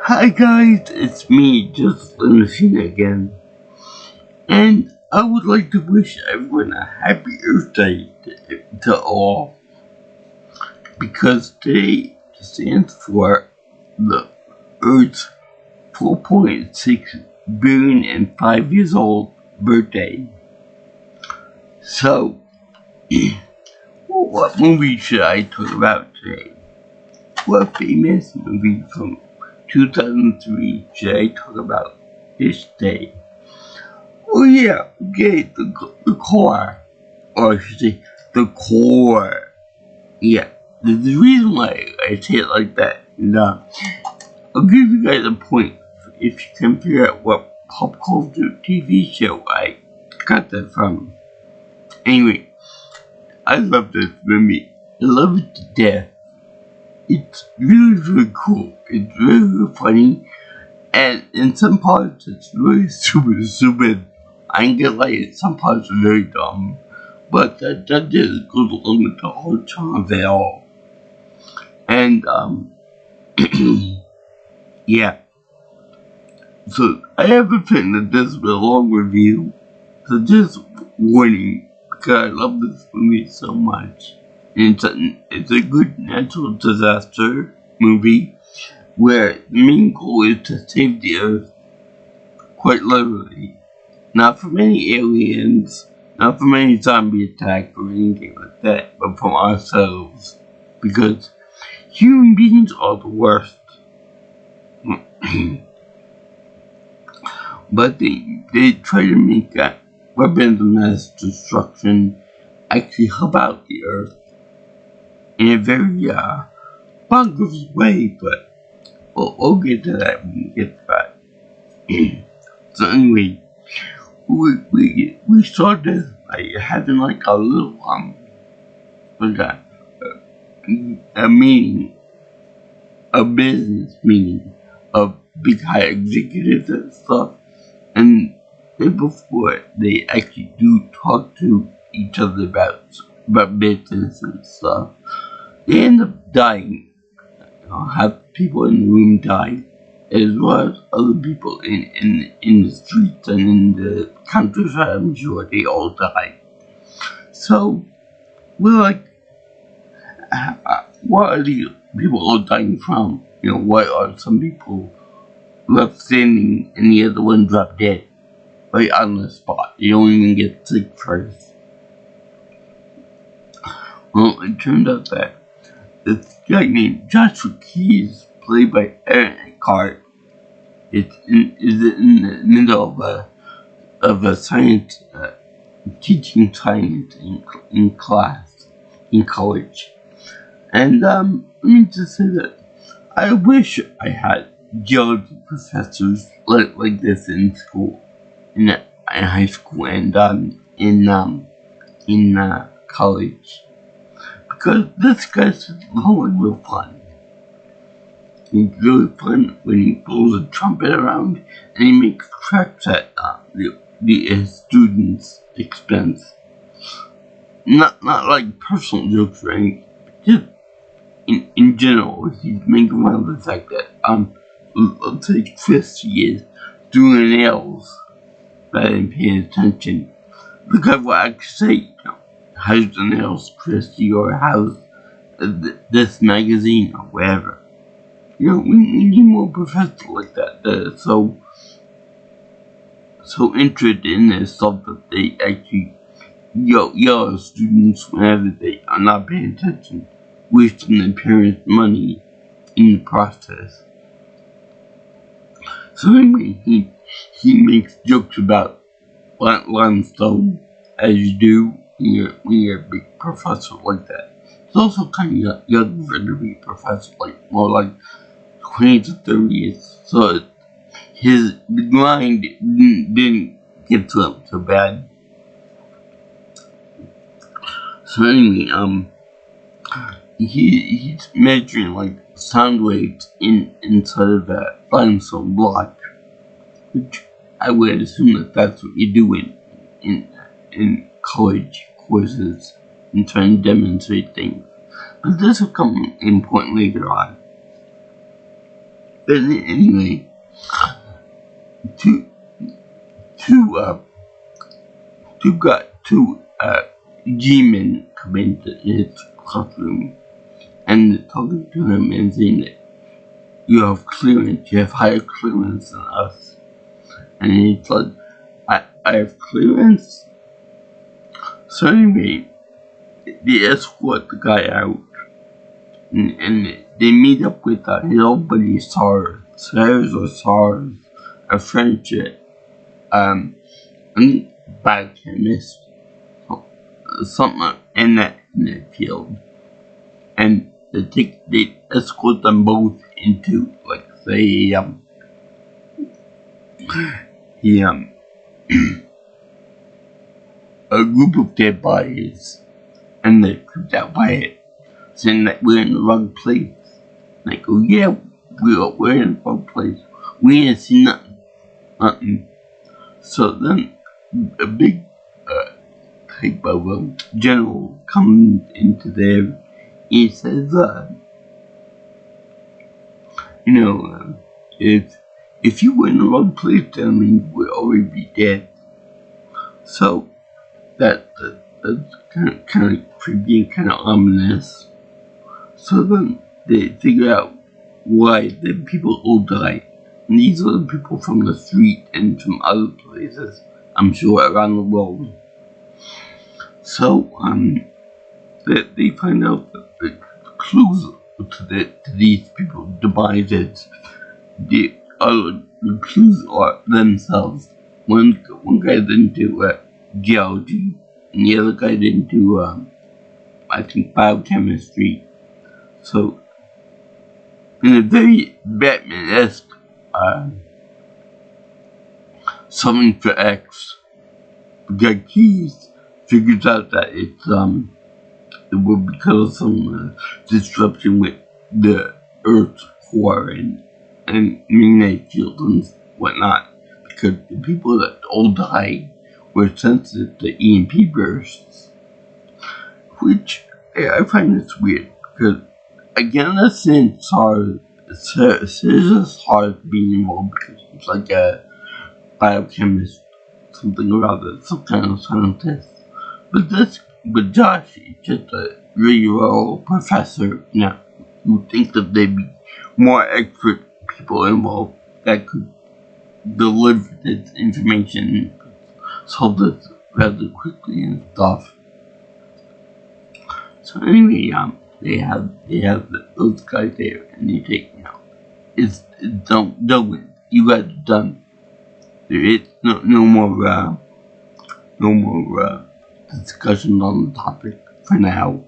Hi guys, it's me, just the machine again, and I would like to wish everyone a happy Earth Day to all, because today stands for the Earth's 4.6 billion and 5 years old birthday. So, what movie should I talk about today? What famous movie from 2003 should I talk about this day? Oh yeah, okay, the core, or I should say, the core. Yeah, the reason why I say it like that, and I'll give you guys a point if you can figure out what pop culture TV show I got that from. Anyway, I love this movie. I love it to death. It's really cool. It's really funny, and in some parts it's really stupid. I ain't gonna lie, some parts are very dumb, but that just goes along with the whole charm of it all. And yeah. So I have a feeling that this will be a long review. So just warning, because I love this movie so much. And it's a good natural disaster movie where the main goal is to save the Earth, quite literally. Not from any aliens, not from any zombie attack or anything like that, but from ourselves. Because human beings are the worst. But they try to make that weapons of mass destruction actually help out the Earth in a very bonkers way, but we'll get to that when we get to that. So anyway, we started by having like a little like a meeting, a business meeting of big high executives and stuff, and before they actually do talk to each other about business and stuff, they end up dying. Have people in the room die, as well as other people in the streets and in the countryside. I'm sure they all die. So we're like, what are these people all dying from? Why are some people left standing and the other one dropped dead right on the spot? They don't even get sick first. Well, it turned out that this guy named Joshua Keys, played by Aaron Eckhart, is in the middle of a science, teaching science in class, in college. And let me just say that I wish I had geology professors like this in school, in high school, and in college, because this guy's real fun. He's really fun when he blows a trumpet around and he makes tracks at the students' expense. Not like personal jokes or anything, just in general. He's making fun of the fact that let's say Christy is doing nails rather than paying attention. The guy will actually say, how's the nails, Christy, or how's this magazine, or whatever. We need more professors like that are so interested in this stuff that they actually yell at students whenever they are not paying attention, wasting their parents' money in the process. So anyway, he makes jokes about limestone, as you do when you're a big professor like that. It's also kind of young for to be a professor, like more like 20 to 30 years. So the grind didn't get to him so bad. So anyway, he's measuring like sound waves inside of that limestone block, which I would assume that's what you do in college courses and trying to demonstrate things. But this will come in point later on. But anyway, two, two G-men come into his classroom and they're talking to him and saying that you have clearance, you have higher clearance than us. And he's like, I have clearance? So anyway, they escort the guy out and they meet up with his old buddy SARS, a friendship, a biochemist, something in that field, and they escort them both into like say a group of dead bodies, and they're creeped out by it, saying that we're in the wrong place. Like, oh yeah, we're in the wrong place. We ain't seen nothing. So then a big type of general comes into there. He says, if you were in the wrong place, that means we'd already be dead. So that's kind of creepy and kind of ominous. So then they figure out why the people all die. And these are the people from the street and from other places, I'm sure, around the world. So they find out that the clues to these people's demises, the clues are themselves. One guy's into geology, and the other guy's into I think biochemistry. So in a very Batman-esque something for X, the keys figures out that it will because of some disruption with the Earth's core and magnetic field and whatnot, because the people that all died were sensitive to EMP bursts, which I find this weird, because again, that's in SARS, SARS being involved, because it's like a biochemist, something or other, some kind of scientist. But Josh is just a regular professor. Now, you would think that there'd be more expert people involved that could deliver this information, solve this rather quickly and stuff. So anyway, they have those guys there, and they take, it's done. You guys are done. There is no more discussion on the topic for now.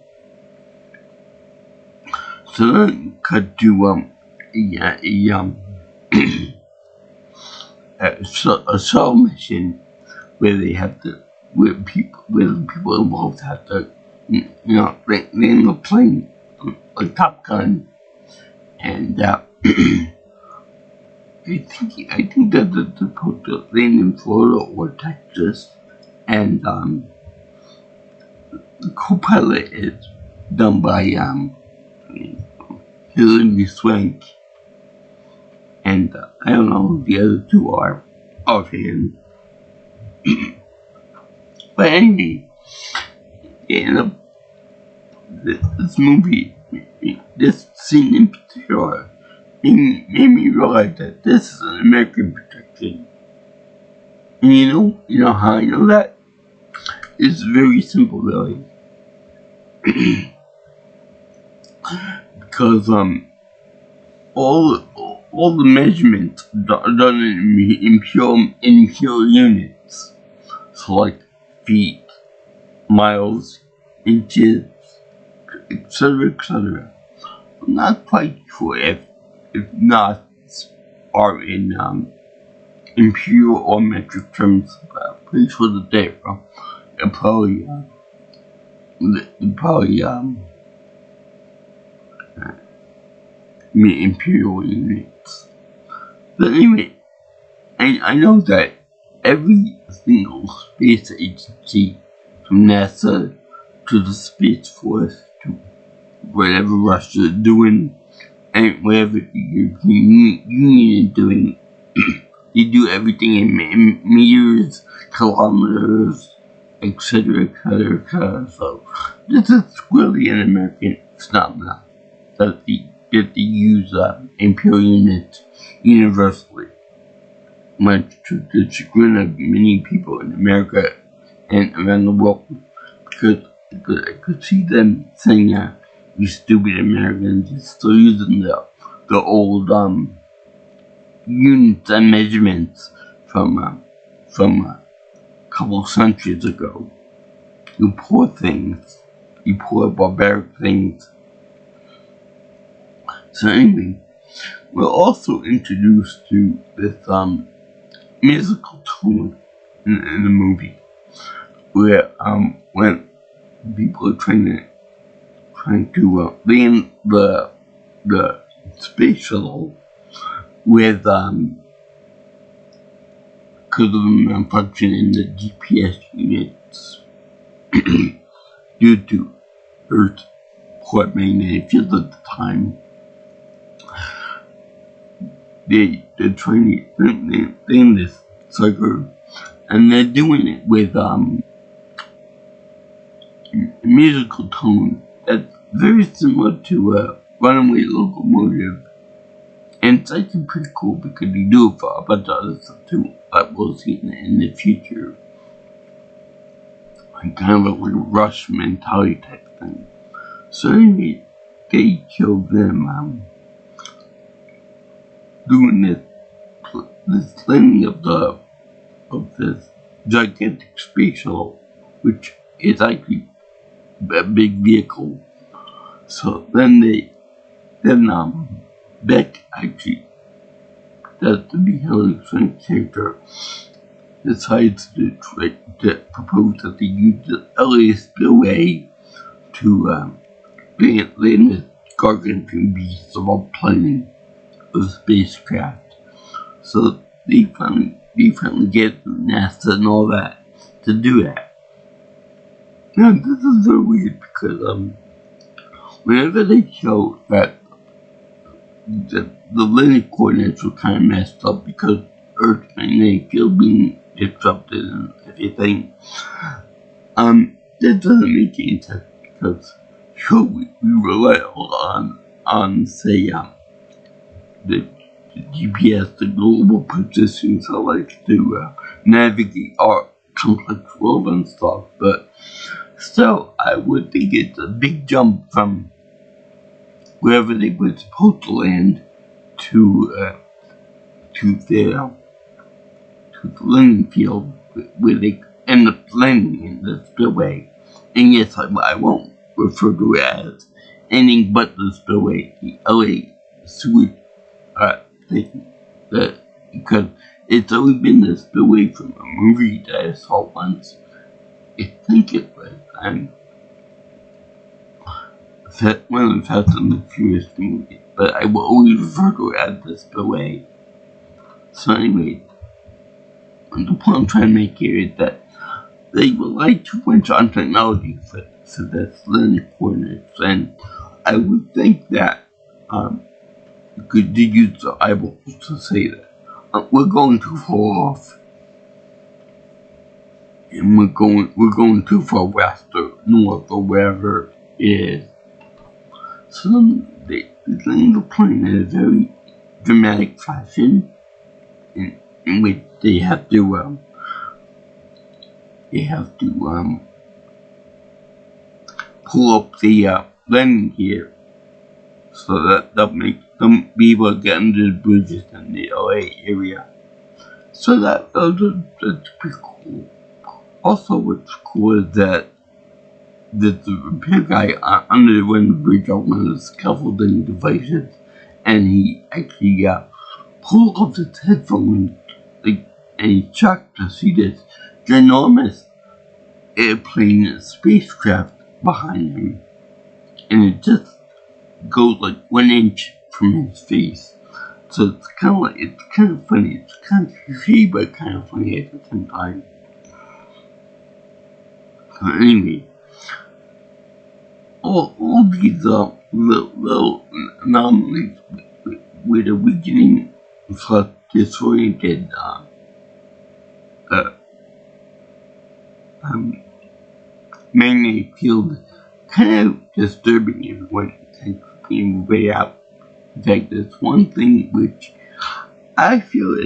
So then cut to a shuttle mission where they have to where the people involved have to land the plane like Top Gun, and I think that they're supposed to land in Florida or Texas, and the co-pilot is done by Hilary Swank, and I don't know who the other two are offhand. But anyway, this movie, this scene in particular, made me realize that this is an American production. And you know how I know that? It's very simple, really. Because all the measurements are done in pure units. So like feet, miles, inches, etc., etc. I'm not quite sure if knots are in pure or metric terms, but I'm pretty sure that they're probably imperial units. But anyway, I know that every single space agency, from NASA to the Space Force to whatever Russia is doing, and wherever the European Union is doing, they do everything in meters, kilometers, etc., etc., etc. So this is really an American phenomenon that they use imperial units universally, much to the chagrin of many people in America and around the world, because I could see them saying, "You stupid Americans, still using the old units and measurements from a couple of centuries ago. You poor things, you poor barbaric things." So anyway, we're also introduced to this musical tone in the movie, where when people are trying to land the space shuttle with because of the malfunction in the GPS units due to Earth's poor magnetic field at the time. They're trying to land this sucker, and they're doing it with musical tone that's very similar to a runaway locomotive. And it's actually pretty cool because they do it for a bunch of other stuff too, like we'll see in the future. Like kind of a rush mentality type thing. So anyway, they killed them doing this landing of this gigantic space shuttle, which is actually a big vehicle. So then Beck actually, that's the Hillary Clinton character, decides to propose that they use the LA spillway to land this gargantuan beast of a plane of spacecraft. So they finally get NASA and all that to do that. Now this is very weird because whenever they show that the linear coordinates were kind of messed up because Earth's magnetic field being disrupted and everything, that doesn't make any sense because sure we rely on say the GPS, the global positioning satellites to navigate our complex world and stuff, but still I would think it's a big jump from wherever they were supposed to land to the landing field where they end up landing in the spillway. And yes, I won't refer to it as anything but the spillway, the LA sewage thing, because it's always been the spillway from a movie that I saw once. I think it was one of the Fast and the Furious movies, but I will always refer to it as the spillway. So anyway, the point I'm trying to make here is that they rely too much on technology for this linear coordinates, and I would think that you could use the eyeballs to say that we're going too far off, and we're going too far west or north or wherever it is. So then they land the plane in a very dramatic fashion, in which they have to pull up the landing gear so that they'll make them be able to get under the bridges in the LA area. So that's pretty cool. Also, what's cool is that the repair guy under the bridge on one of the scaffolding devices, and he actually pulled off his headphones, and he checked to see this ginormous airplane spacecraft behind him, and it just goes like 1 inch from his face. So it's kind of funny. It's kind of cliche, but kind of funny at the same time. So anyway, all these little anomalies with a weakening plus disoriented uh, um, magnetic field, kind of disturbing everyone and keeping way out. In fact, there's one thing which I feel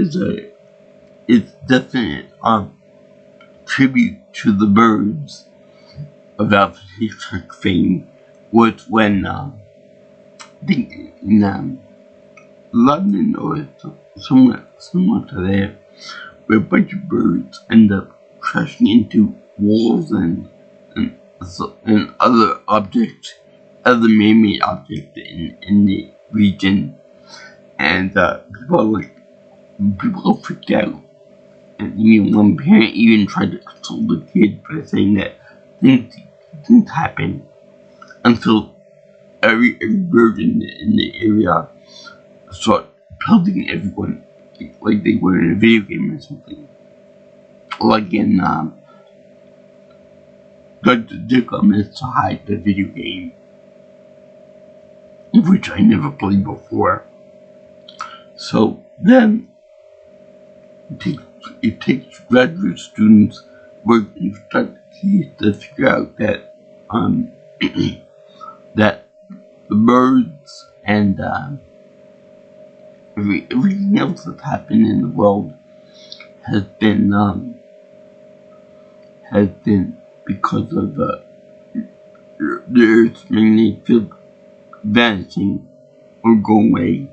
is definite tribute to the birds of Alfred Hitchcock fame was when I think in London or somewhere similar to there, where a bunch of birds end up crashing into walls and other objects, other man-made objects in the region, and people freaked out. And one parent even tried to console the kid by saying that things didn't happen until every bird in the area started pelting everyone like they were in a video game or something. Like in Dr. Jekyll and Mr. Hyde, the video game, which I never played before. So then it takes graduate students working to figure out that that the birds and everything else that's happened in the world has been because of the Earth's magnetic field vanishing or going away.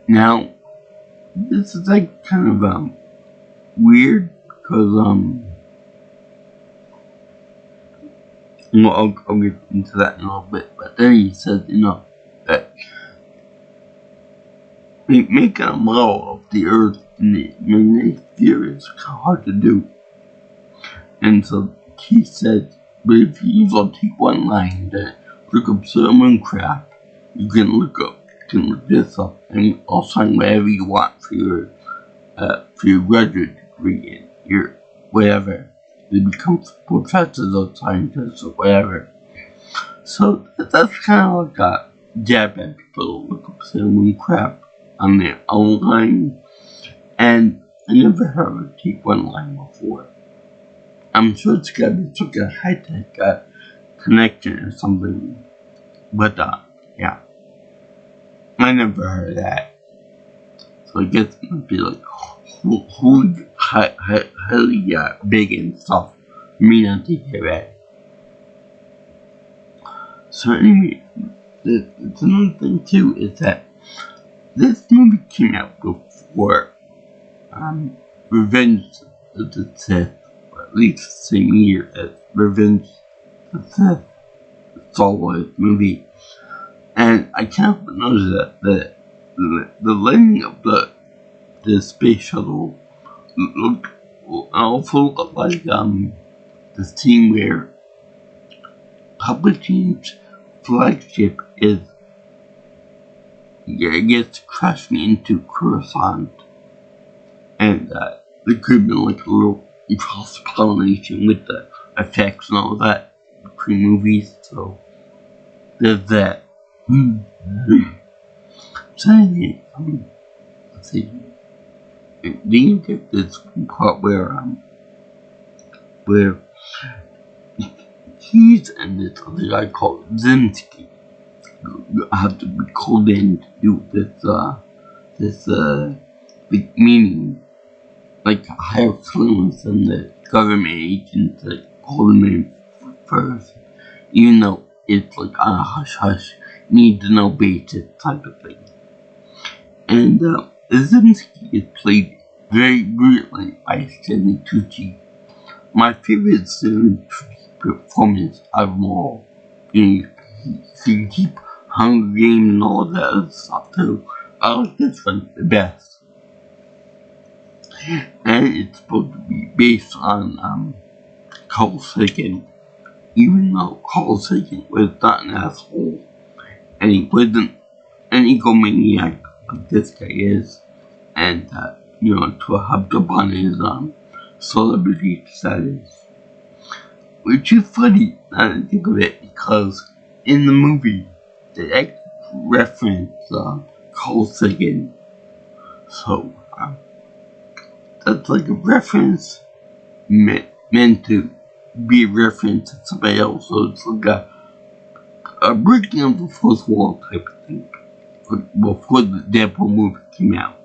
Now, this is like kind of weird because well, I'll get into that in a little bit, but then he says, that making a model of the Earth in the magnetic field is kind of hard to do. And so he said, but if you take one line to look up solar craft, you can look this up and also find whatever you want for your graduate degree and your whatever. They become professors or scientists or whatever. So that's kind of like a jab at people to look up solar craft on their own line. And I never heard of take one line before. I'm sure it's gotta be such a high-tech connection or something. But yeah. I never heard of that. So I guess it might be like highly big and stuff. Me not to hear that. So anyway, it's another thing too is that this movie came out before Revenge of the Sith, or at least the same year as Revenge of the Sith, Star Wars movie. And I can't notice that the landing of the space shuttle also looked like the scene where Palpatine's flagship is gets crashing into Coruscant, and there could have been like a little cross-pollination with the effects and all that between movies. So there's that. So anyway, let's see. Do you get this part where he's and this other guy called Zemsky have to be called in to do this big meeting, like higher influence than the government agents that call them in first, even though it's like on a hush hush, need to know basis type of thing. And Zemsky is played very brilliantly by Stanley Tucci. My favorite Stanley Tucci performance out of them all. He can keep Hunger Games and all that other stuff too. I like this one the best. And it's supposed to be based on Carl Sagan, even though Carl Sagan was not an asshole, and he wasn't an egomaniac like this guy is, and to have up on his celebrity status, which is funny now that I think of it, because in the movie, they actually reference Carl Sagan. So that's like a reference meant to be a reference to somebody else. So it's like a breaking of the fourth wall type of thing. Before the Deadpool movie came out.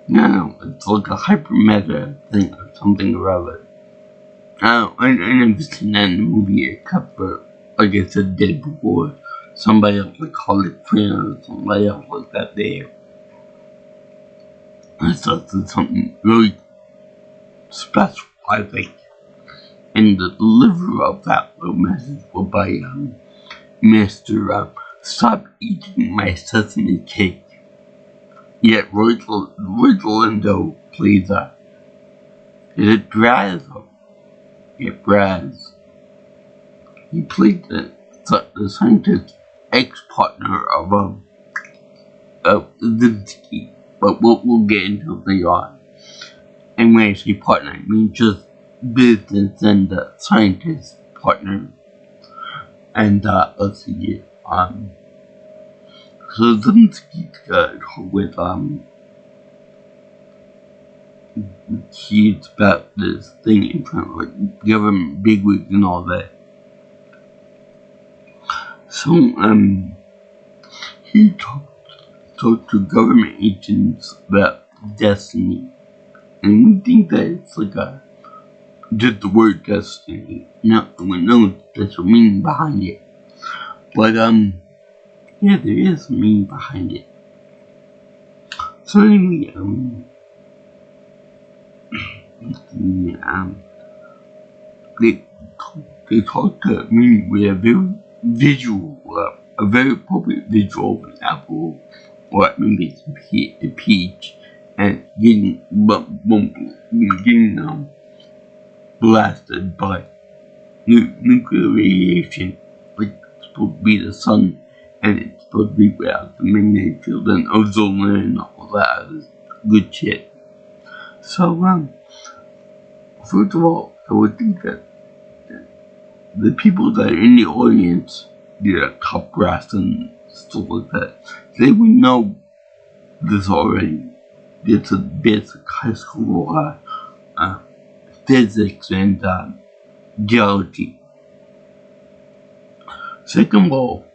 No, it's like a hyper meta thing or something or other. I never seen that in the movie except for, like I said, Deadpool or somebody else like Harley Quinn or somebody else like that there. I thought that's something really special, I think. And the delivery of that little message was by Mr. Stop Eating My Sesame Cake. Yet Rosalindo plays is it Braz? Yeah, Braz. He played the scientist ex-partner of Zimsky, but we'll get into it later on. And when I say partner, I mean just business and scientist partner. And let's see, so Zimsky's with he's about this thing in front of like government bigwigs and all that. So he talked to government agents about destiny, and we think that it's like just the word destiny, not no special meaning behind it. But yeah, there is meaning behind it. So anyway, they talk to me with a very visual, a very appropriate visual of an apple, or maybe it's a peach, and getting blasted by nuclear radiation, like it's supposed to be the sun, and it's supposed to be without the magnetic field and ozone layer and all that good shit. So first of all, I would think that the people that are in the audience, the top brass and stuff like that, they would know this already. It's a basic high school physics and geology. Second of all,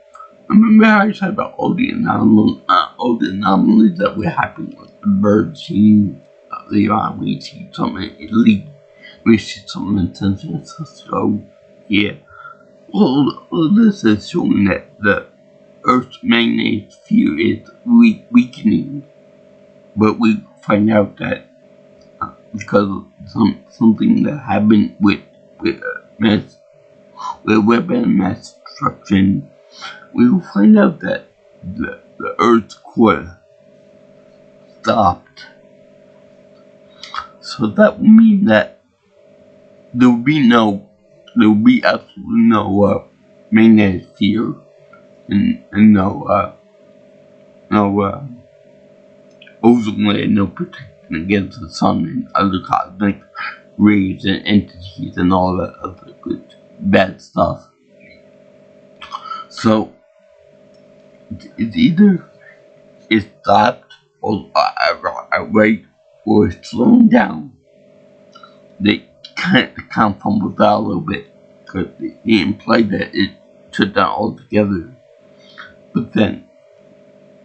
remember how I said about all the anomalies that were happening with the bird scene later on? We see something elite. We see something in San Francisco. Yeah. Well, this is showing that the Earth's magnetic field is weakening. But we find out that because of something that happened with weapon mass destruction, we will find out that the Earth's core stopped. So that will mean that there will be absolutely no magnetic field and no ozone layer, no protection against the sun and other cosmic rays and entities and all that other good bad stuff. So it's either it's stopped or right or it's slowing down. They kind of fumbled out a little bit because they implied that it shut down altogether. But then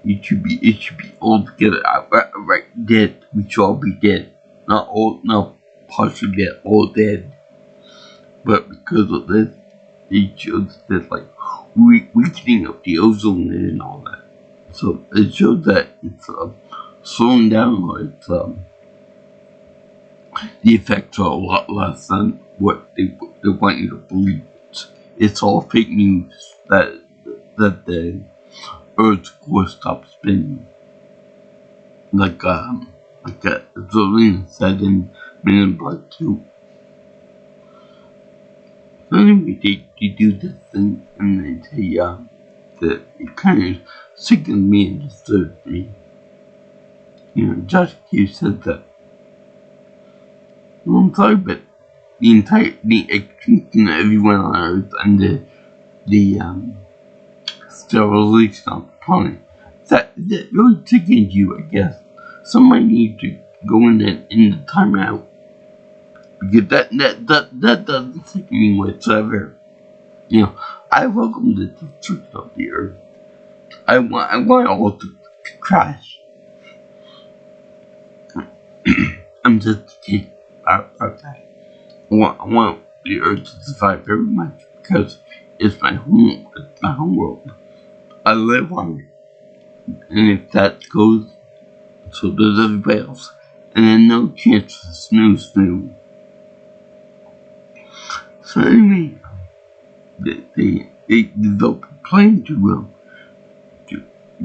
it should be altogether right dead. We should all be dead. Not partially dead, all dead. But because of this, it shows that like weakening of the ozone layer and all that. So it shows that it's slowing down, or it's the effects are a lot less than what they want you to believe. It's all fake news that the Earth's core stopped spinning. Like Zolina said in Men in Black 2. So anyway, they do this thing and they say that it kind of sickens me and disturbs me. You know, Josh Q said that. Well, I'm sorry, but the extinction of everyone on Earth and the sterilization of the planet. That really ticking you, I guess. Somebody needs to go in the timeout, because that doesn't tick me whatsoever. I welcome the destruction of the Earth. I want all to crash. I'm just kidding about that. I want the Earth to survive very much because it's my home. It's my home world. I live on it, and if that goes, so does everybody else. And then no chance for snooze. So anyway, they developed a plan to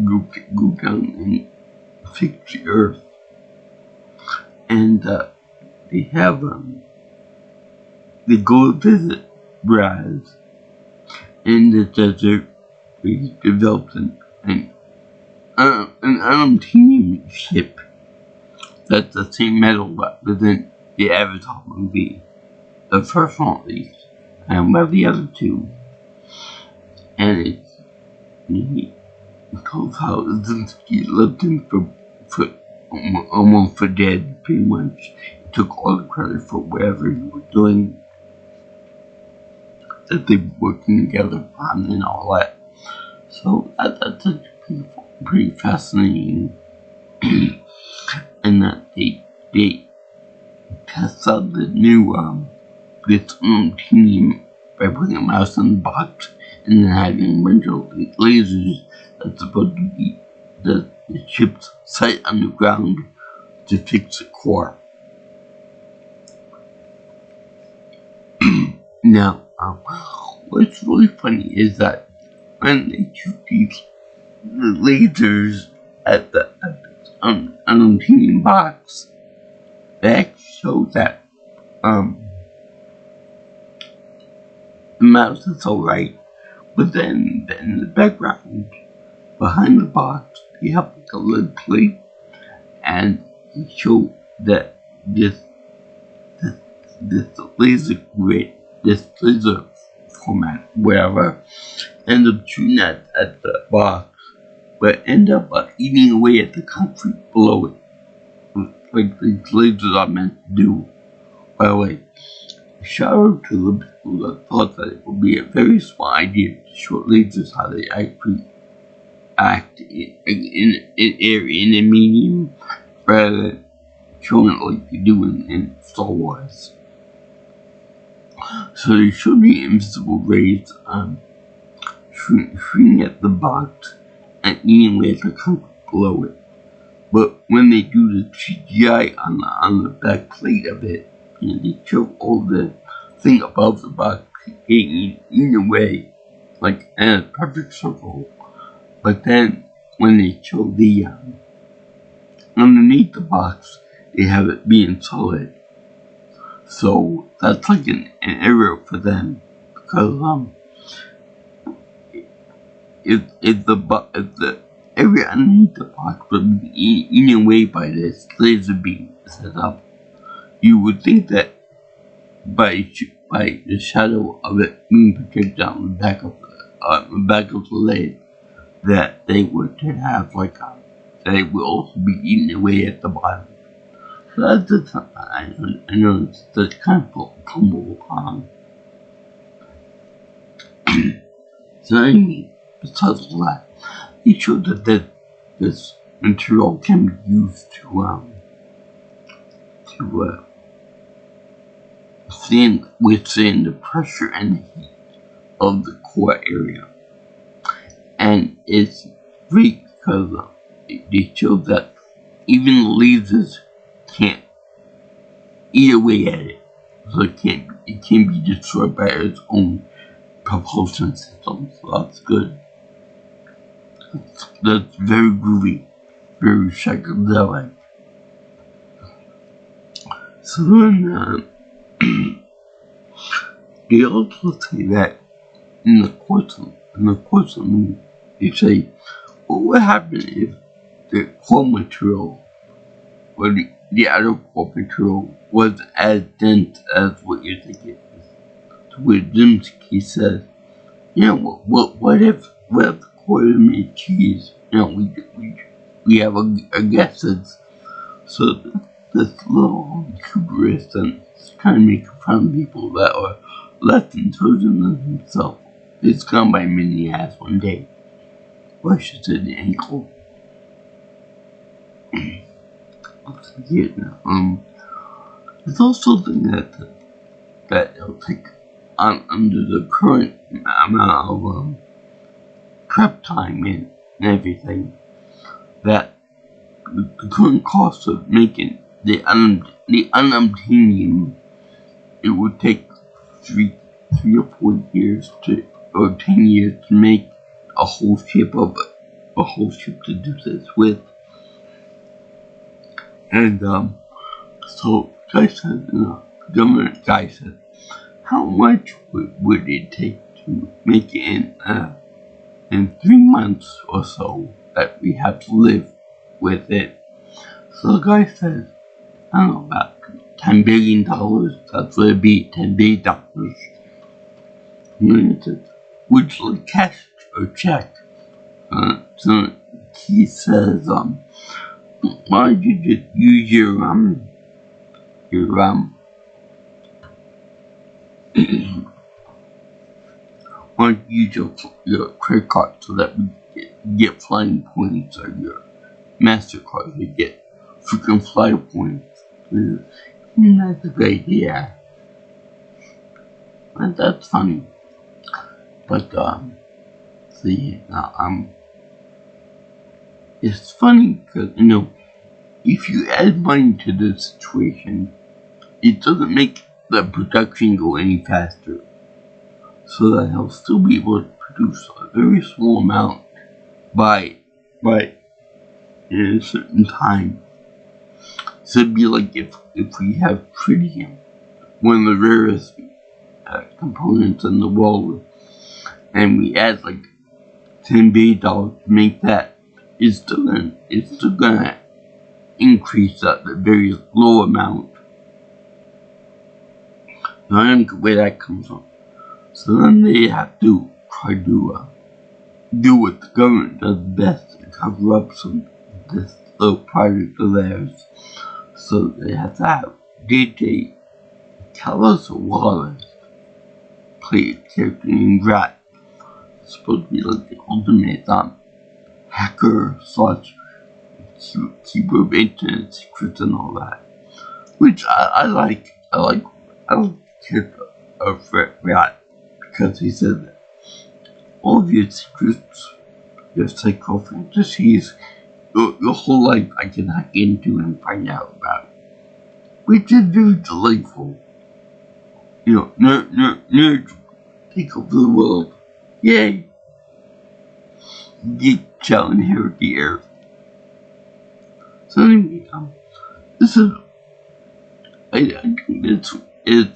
go down and fix the Earth, and they have they go visit Raz in the desert. They developed an unobtainium ship that's the same metal but within the Avatar movie, the first one at least, and one of the other two, and it's called how Zimsky left him for almost for dead, pretty much. He took all the credit for whatever he was doing, that they were working together on and all that. So that's pretty fascinating. And that they test out the new this team by putting a mouse in the box and then having a bunch of lasers that's supposed to be the ship's sight on the ground to fix the core. Now, what's really funny is that when they shoot these lasers at the unobtainium box, they actually show that the mouse is alright, but then in the background, behind the box, they have like a lead plate, and they show that this laser grid, this laser format, whatever, ends up shooting at the box, but end up eating away at the concrete below it, like these lasers are meant to do. By the way, shout out to the people that thought that it would be a very smart idea to show lasers how they actually act in a medium, rather than showing it like they do in Star Wars. So they show the invisible rays shooting at the box and eating away at the concrete below it. But when they do the CGI on the back plate of it, they show all the thing above the box getting eaten away, like in a perfect circle. But then when they show the underneath the box, they have it being solid. So that's like an error for them, because if the area underneath the box would be eaten away by this laser beam set up, you would think that by the shadow of it being projected on the back of the lid, that they would have that it would also be eaten away at the bottom. So that's just, I know that's kind of humble upon. So anyway, besides all that, they showed that this material can be used to withstand the pressure and the heat of the core area. And it's great because they showed that even the lasers can't eat away at it. So it can't be destroyed by its own propulsion system. So that's good. That's very groovy, very psychedelic. So then they also say that in the course of the movie, they say, what would happen if the core material or the outer core material was as dense as what you think it is? To where Zimsky says what if quarter made cheese? We have a guess that's so this little hubris and trying to make fun of people that are less intelligent than himself. It's gone by many ass one day. Why should say the ankle? It's also something that it'll take under the current amount of prep time and everything, that the current cost of making the unobtainium, it would take three or 4 years or 10 years to make a whole ship to do this with. And so guy said, the government guy said, how much would it take to make it in 3 months or so that we have to live with it? So the guy said, I don't know, about $10 billion. That's what it'd be, $10 billion. And then he said, would you like cash or check? So he says, why don't you just use your why don't you use your credit card so that we get flying points, or your MasterCard, we get freaking flight points. That's a great idea. That's funny. But, it's funny because, if you add money to the situation, it doesn't make the production go any faster. So that he'll still be able to produce a very small amount by in a certain time. So it'd be like if we have tritium, one of the rarest components in the world, and we add like $10 billion to make that, it's still gonna increase at the very low amount. So I don't get where that comes from. So then they have to try to do what the government does best and cover up this little project of theirs. So they have to have DJ Talos Wallace play a character named Rat. It's supposed to be like the ultimate hacker / keeper of internet secrets and all that, which I like. I like the character of Rat because he said that all of your secrets, your psycho fantasies, your whole life I can hack into and find out about, which is very delightful. Nerds take over the world. Yay! Geek shall inherit the earth. So anyway, this is, I think this is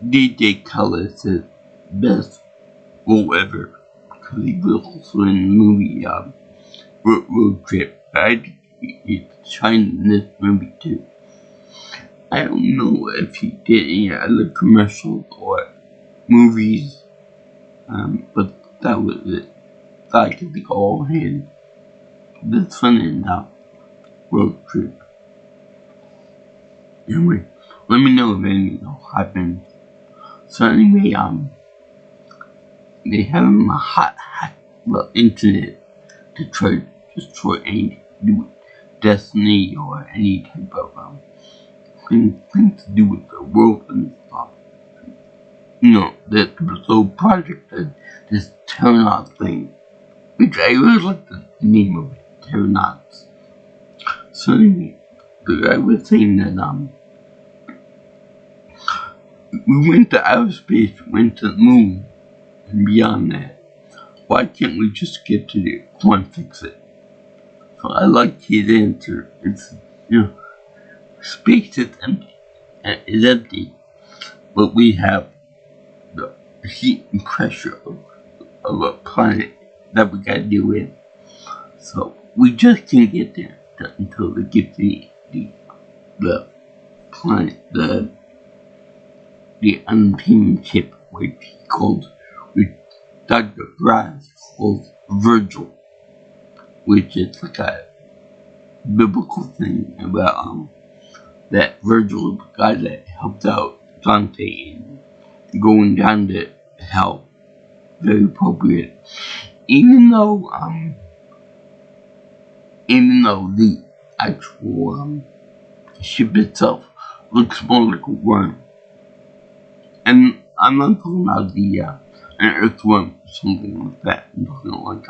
DJ Khaled's best role ever, because he was also in the movie Road Trip. I think he's shining in this movie too. I don't know if he did any other commercials or movies, but that was it. So I could think all him. This fun in Road Trip. Anyway, let me know if anything happened. So anyway, they have him hack the internet to try to destroy anything to do with Destiny or any type of things to do with the world and stuff. That whole project, this Terranauts thing, which I really like the name of it, Terranauts. So anyway, the guy was saying that we went to outer space, went to the moon, and beyond that, why can't we just get to the core and fix it? So I like his answer. It's, space is empty, but we have the heat and pressure of a planet that we gotta deal with. So we just can't get there until they get the planet, the untamed ship, which Dr. Brass calls Virgil, which is like a biblical thing about that Virgil, the guy that helped out Dante in going down to hell. Very appropriate. Even though the actual ship itself looks more like a worm. And I'm not talking about an earthworm or something like that. I'm talking like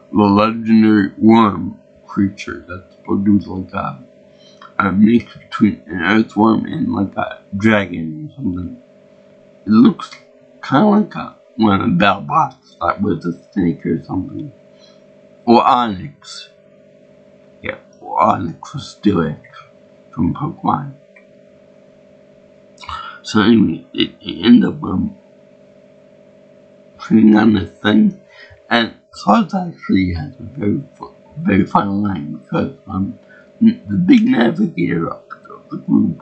the legendary worm creature that's produced like a mix between an earthworm and like a dragon or something. It looks kind of like one of the bell bots, like with a snake or something. Or Onyx. Yeah, or Onyx or Steelix from Pokemon. So anyway, it ended up putting on this thing, and Sars actually has a very fun line because the big navigator of the group,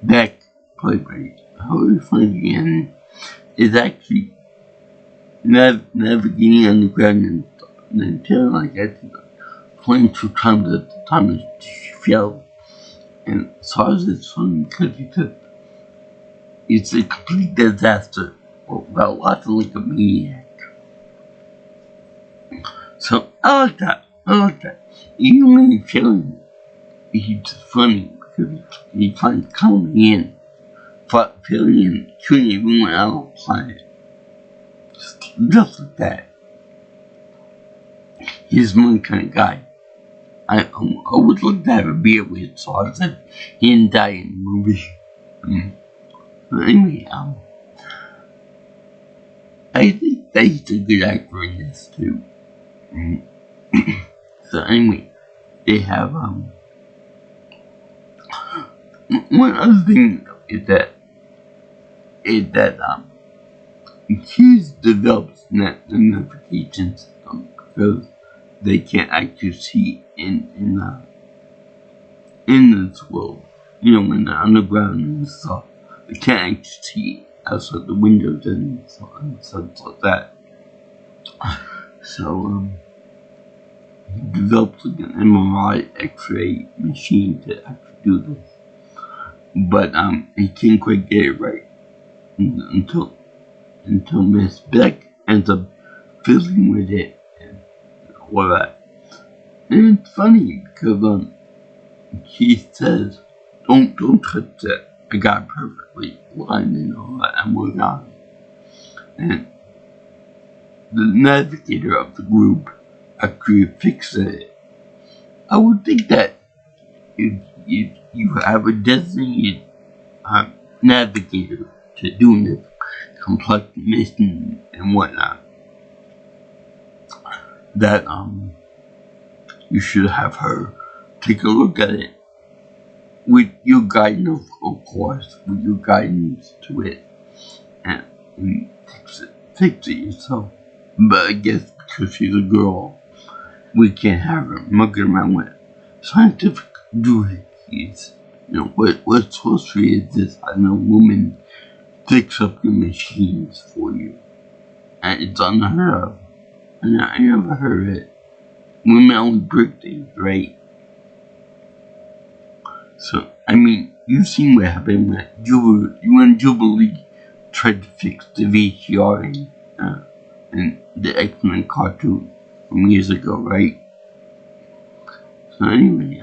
Beck, played by Hilary Swank again, is actually navigating on the ground until like I think 22 times at the time she fell. And Sars is funny because it's a complete disaster. Well, lots of like a maniac. So I like that. Even when he's failing, he's just funny because he finds comedy in failing and killing everyone else on the planet. Just like that. He's one kind of guy. I would like to have a beer with Sars that he didn't die in the movie. But anyway, I think that he's a good actor in this too. So anyway, they have one other thing is that kids develops the navigation system because they can't actually see in this world, when they're underground and stuff. They can't actually see outside the windows and stuff like that. So he developed like an MRI X-ray machine to actually do this, but he can't quite get it right until Miss Beck ends up fiddling with it and all that. And it's funny because he says, "Don't touch that. I got it perfectly lined and all that. I'm working on it." And the navigator of the group actually fixed it. I would think that if you have a designated navigator to do this complex mission and whatnot, that you should have her take a look at it with your guidance, of course, with your guidance to it, and fix it yourself. But I guess because she's a girl, we can't have her mucking around with scientific doohickeys. What sorcery is this? I know women fix up your machines for you, and it's unheard of. And I never heard it. Women only break things, right? So, I mean, you've seen what happened when Jubilee tried to fix the VCR in the X-Men cartoon from years ago, right? So anyway,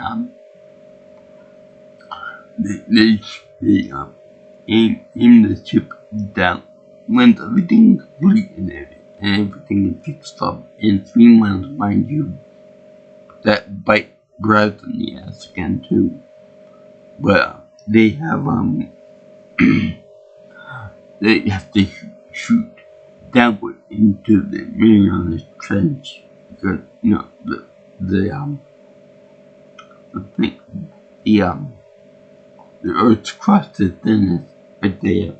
they aimed the ship down when everything was complete and everything is fixed up in 3 months, mind you. That bite Brad in the ass again too. But they have they have to shoot downward into the Marianas Trench because the Earth's crust is thinnest right there,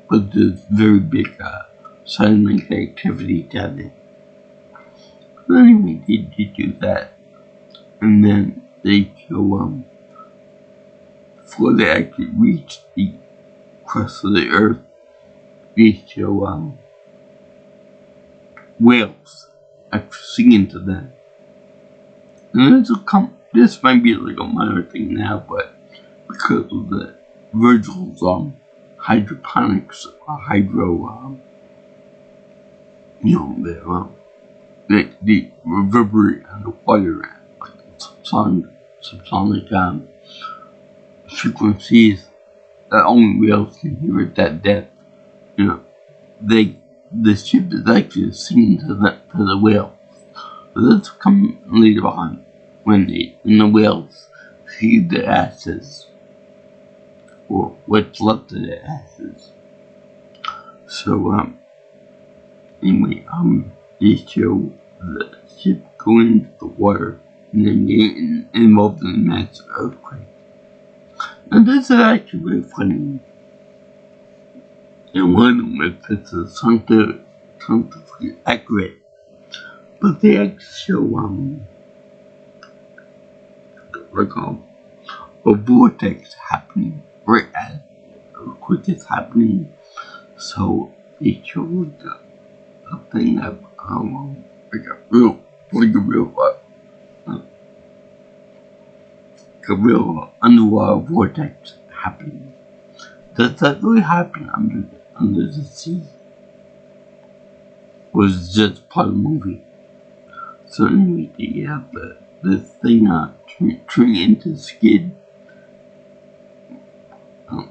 but there's very big seismic activity down there. So anyway, they do that, and then they go before they actually reach the crust of the Earth. they show whales actually singing to them. And this might be like a minor thing now, but because of the Virgil's hydroponics, hydro, the reverberate and the water and like subsonic frequencies that only whales can hear at that depth. The ship is actually singing to the whales. But this comes later on when the whales see the ashes, or what's left of the ashes. So anyway, they show the ship going into the water and then getting involved in a massive earthquake. And this is actually very funny. And one of them is scientifically accurate. But they actually show like a vortex happening right as the earthquake is happening. So they showed a thing of like a real underwater vortex happening. Does that really happen under the sea? Was just part of the movie. So anyway, they have this thing turning into skid,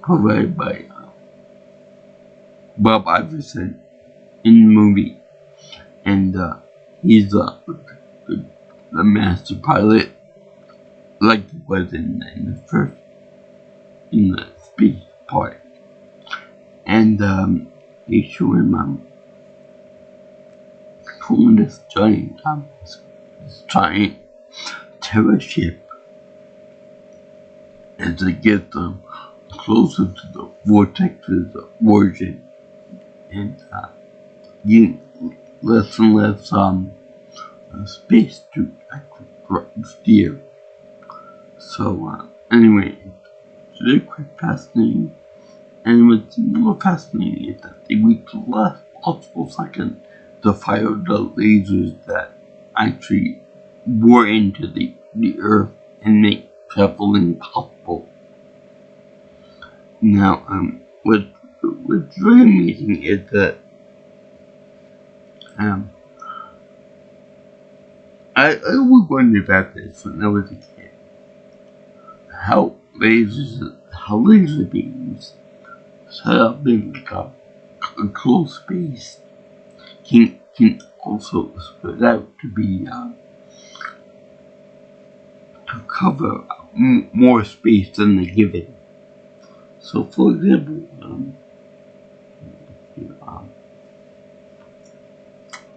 provided by Bob Iverson in the movie, and he's the master pilot, like he was in the space part, and they show him controlling this giant terror ship as they get them closer to the vortex's origin, and getting less and less space to actually steer. So anyway, it's really quite fascinating. And what's more fascinating is that they reached the last possible second to fire the lasers that actually bore into the earth and make traveling possible. Now, what's very amazing is that I always wondered about this when I was a kid. How laser beams set up in a closed space can also spread out to be to cover more space than they're given. So, for example,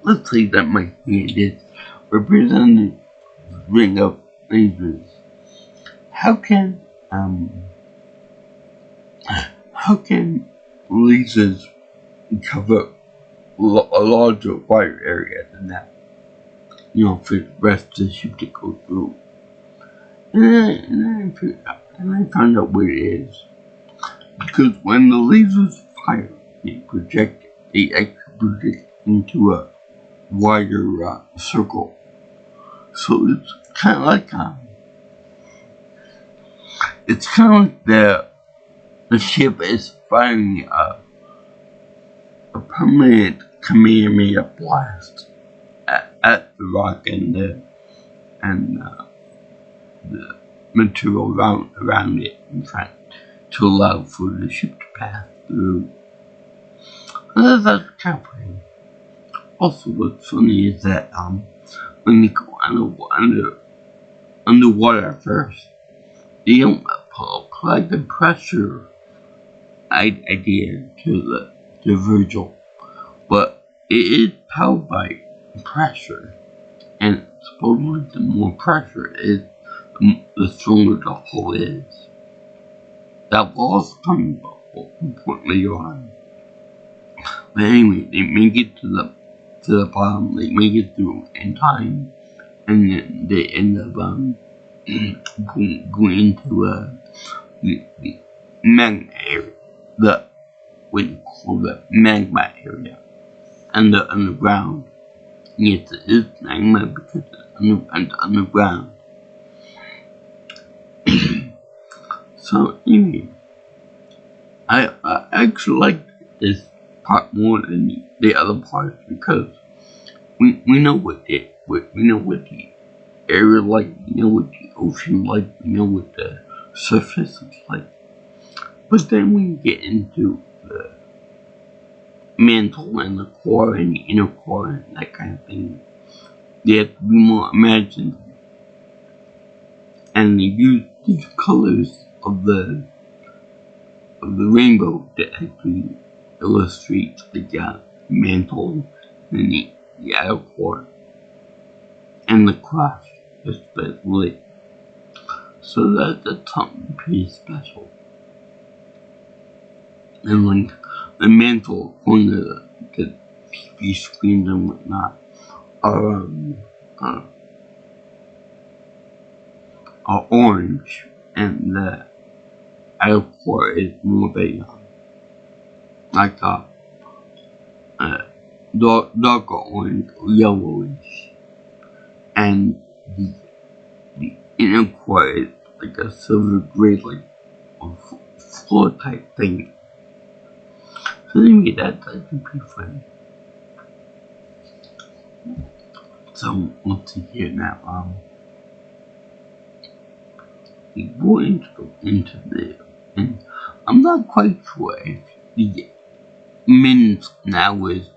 let's say that my hand is representing the ring of lasers. How can lasers cover a larger, wider area than that? For the rest of the ship to go through. And I found out what it is. Because when the lasers fire, they actually project into a wider circle. So it's kind of like the ship is firing a permanent Kamehameha blast at the rock and the material around it, in fact, to allow for the ship to pass through. That's kind of funny. Also, what's funny is that when they go underwater at first, they don't apply the pressure idea to Virgil, but it is powered by pressure, and supposedly the more pressure is, the stronger the hull is. That will also come later on. But anyway, they make it to the bottom. They make it through in time, and then they end up going into the magnet area, what you call the magma area and the underground. Yes, it is magma because it's underground. So anyway, I actually like this part more than the other parts because we know what the area like, we know what the ocean like, we know what the surface is like. But then we get into the mantle and the core and the inner core and that kind of thing. They have to be more imaginative. And they use these colors of the rainbow to actually illustrate the mantle and the outer core and the crust especially. So that's something pretty special. And like the mantle on the TV screens and whatnot are orange, and the outer core is more of a like a darker orange or yellowish, and the inner core is like a silver gray, like a floor type thing. So anyway, that's actually pretty funny. So let's see here now. We go into the, and I'm not quite sure if the minutes and hours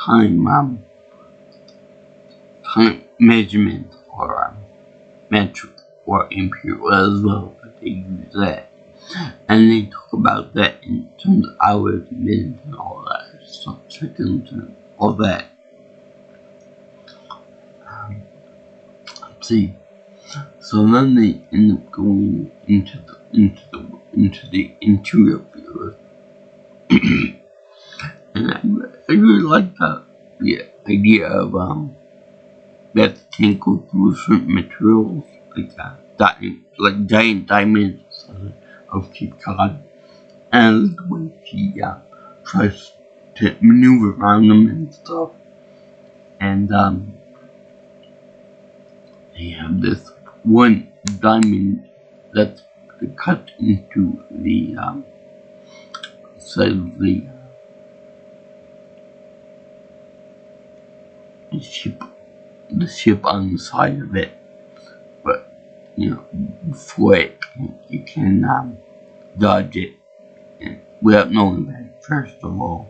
time measurement or metric or imperial as well, but they use that. And they talk about that in terms of hours, minutes, and all that stuff, seconds, and all that. Let's see. So then they end up going into the interior of the Earth, and I really like the idea of that can't go through certain materials like giant diamonds of Cape Cod, and the way she tries to maneuver around them and stuff. And they have this one diamond that's cut into the side of the ship on the side of it. But before you can dodge it without knowing that, first of all.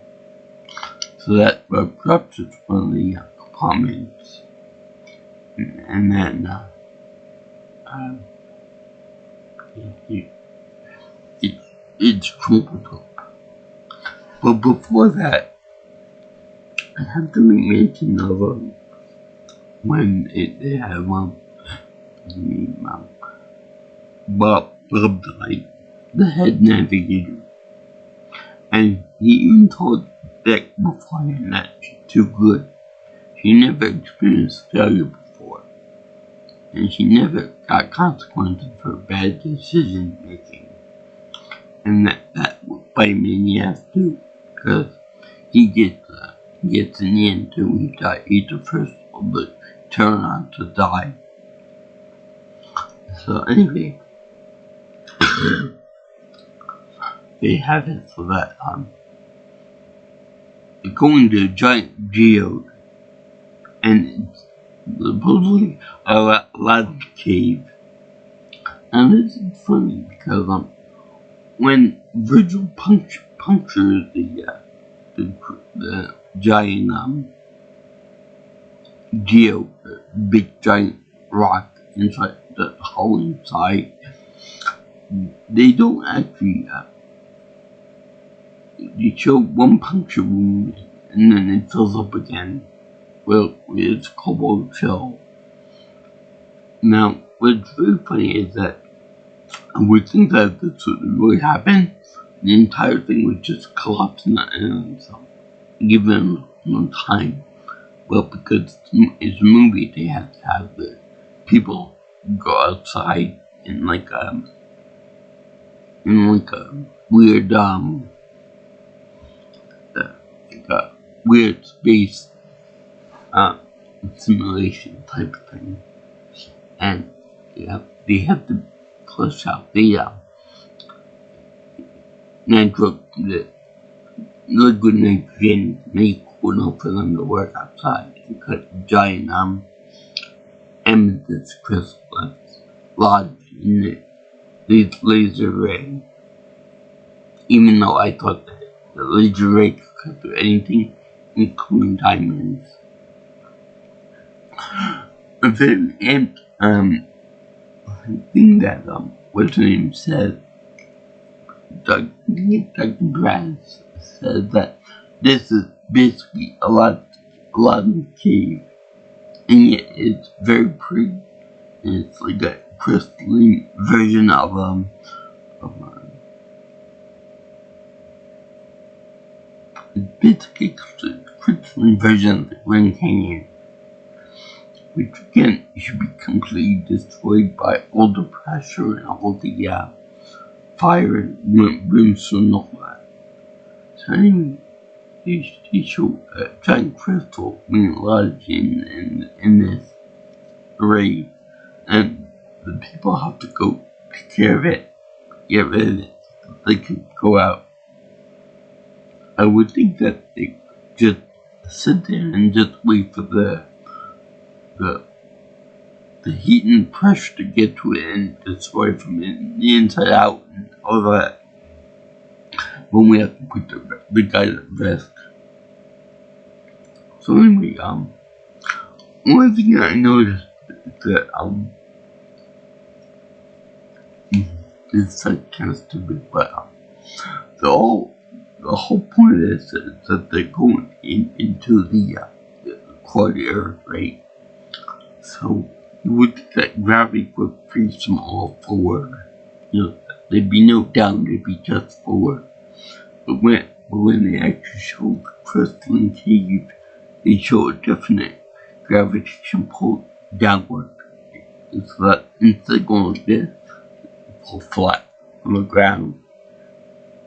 So that ruptures one of the compartments, and then it's crumpled up. But before that, I have to make mention of when they have Bob died, the head navigator, and he even told Beck beforehand that she's too good. She never experienced failure before, and she never got consequences for bad decision making. And that would bite me in the ass too, because he gets in the end too. He's the first of the Pteranodons to die. So anyway, they have it so that they go into a giant geode, and it's supposedly a large cave. And this is funny because when Virgil punctures the giant big giant rock inside the hole inside, they don't actually they show one puncture wound and then it fills up again. Well, it's cobalt shell. Now, what's very funny is that I would think that this would really happen. The entire thing would just collapse in the end, so given no time. Well, because it's a movie, they have to have the people go outside in like a weird like a weird space simulation type of thing. And they have to push out the the liquid nitrogen to make it cool enough for them to work outside and cut giant amethyst crystals lodged in these laser ray. Even though I thought that the laser ray could cut through anything, including diamonds. A very thing that what's her name said, Dr. Brad said that this is basically a lot of cave, and yet it's very pretty. And it's like a crystalline version of basically a crystalline version of the Grand Canyon, which again should be completely destroyed by all the pressure and all the fire and brimstone and all that. So anyway, he showed a giant crystal being lodged in this array, and the people have to go take care of it, get rid of it, so they can go out. I would think that they just sit there and just wait for the heat and pressure to get to it and destroy it from the inside out and all that. When we have to put the guy at risk. So anyway, one thing I noticed is that it's like kind of stupid, but the whole point is that they're going into the core Earth, right? So you would think that gravity would freeze them all forward. There'd be no down, there'd be just forward. But when they actually show the crystalline cave, they show a definite gravitational pull downward. So that instead of going like this, they pull flat on the ground,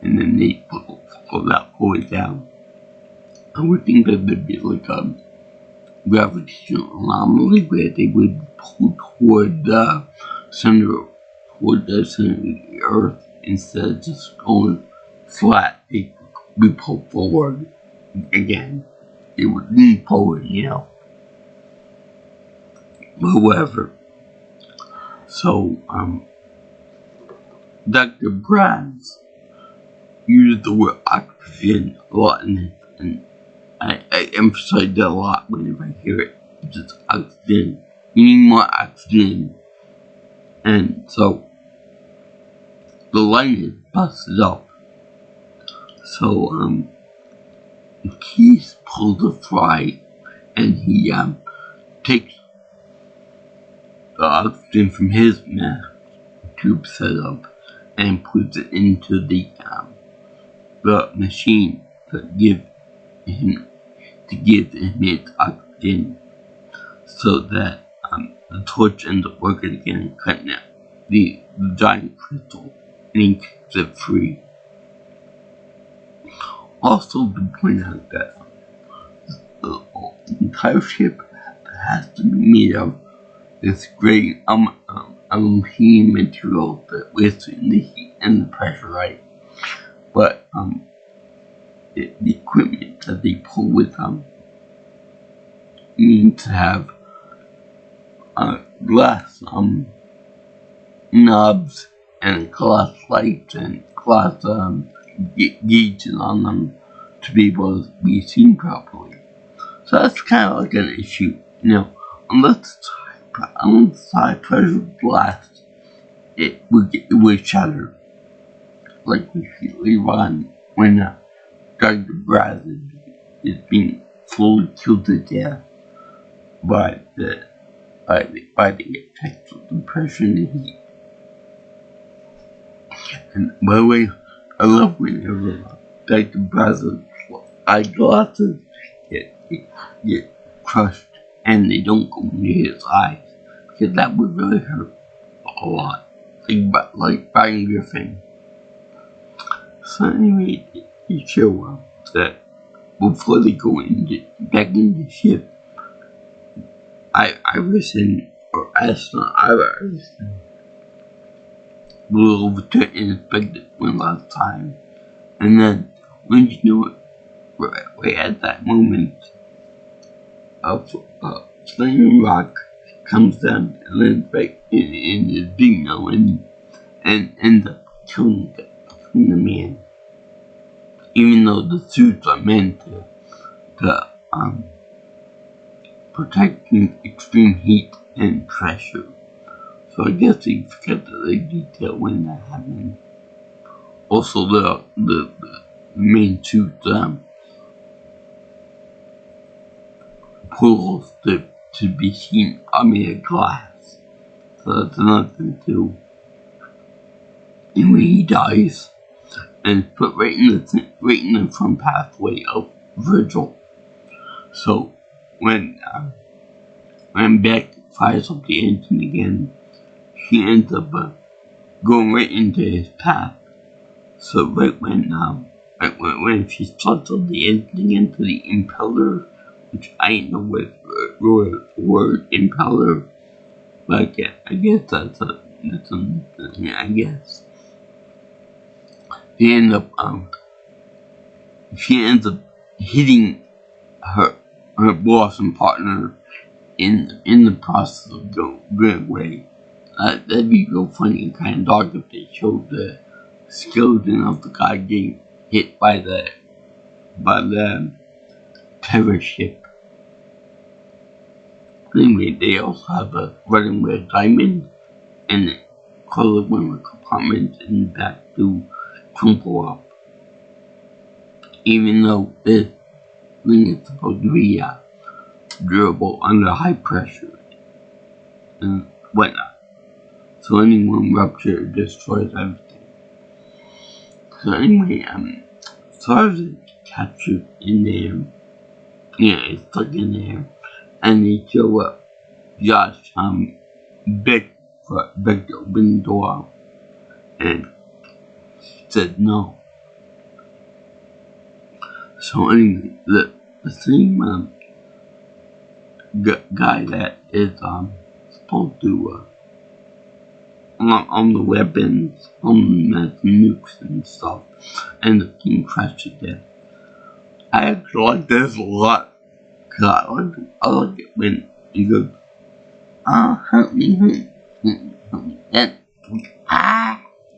and then they pull that whole way down. I would think that there'd be like a gravitational anomaly where they would pull toward the center of the Earth instead of just going flat. They would be pulled forward again. It would lean forward, But whatever. So, Dr. Brands used the word oxygen a lot in it, and I emphasize that a lot whenever I hear it. It's just oxygen. You need more oxygen. And so, the line is busted up. So, Keith pulls a fly, and he takes the oxygen from his mask tube setup and puts it into the machine to give him its oxygen, so that the torch ends up working again and cutting out the giant crystal, and he keeps it free. Also, to point out that the entire ship has to be made of this great aluminum material that withstands the heat and the pressure, right? But the equipment that they pull with them need to have glass knobs and glass lights and glass gauges on them to be able to be seen properly. So that's kind of like an issue, unless it's high pressure blast, it would shatter. Like we see later on when Dr. Brad is being slowly killed to death by the effects of the pressure and the heat. And by the way, I love whenever Dr. Brad's eyeglasses get crushed and they don't go near his eyes, because that would really hurt a lot, like Brian Griffin. So anyway, they show that before they go back in the ship, Iverson or astronaut Iverson will return unexpected one last time, and then when you know it, right at that moment, a flaming rock comes down and lands right in his big melon and ends up killing the man. Even though the suits are meant to protect from extreme heat and pressure. So I guess they forgot the detail when that happened. Also, the main suit portals to be seen are made of glass. So that's another thing too. And when he dies, and it's put right in the front pathway of Virgil. So when Beck fires up the engine again, she ends up going right into his path. So right when she starts up the engine again to the impeller, which I ain't know what word impeller, but I guess that's a thing, I guess. She ends up hitting her boss and partner in the process of going away. That'd be real funny and kind of dark if they showed the skeleton of the guy getting hit by the terror ship. Anyway, they also have a running red diamond and a color one with compartments in the back to crumple up. Even though this thing is supposed to be durable under high pressure and whatnot. So anyone rupture destroys everything. So anyway, Stars is captured in there. Yeah, it's stuck in there. And they show up. Josh begged to open the door and said no. So anyway, the same guy that is supposed to on the weapons, on the nukes and stuff, and the plane crashed to death. I actually like this a lot. Cause I like it when he goes, help me, and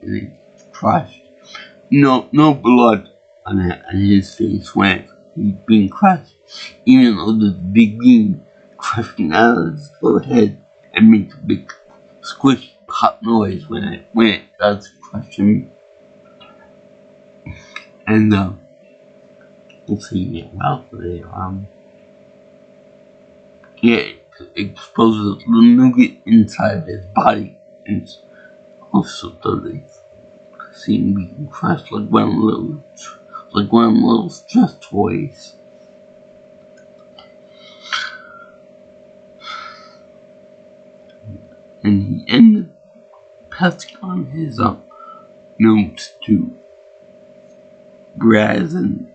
he crushed. No blood on his face when he's being crushed, even though there's a big beam crushing out of his forehead and makes a big squish pop noise when it does crush him. And we'll see about the it exposes the nougat inside his body, and also does seem to be crushed like one of those stress toys. And he ended passing on his notes to Braz and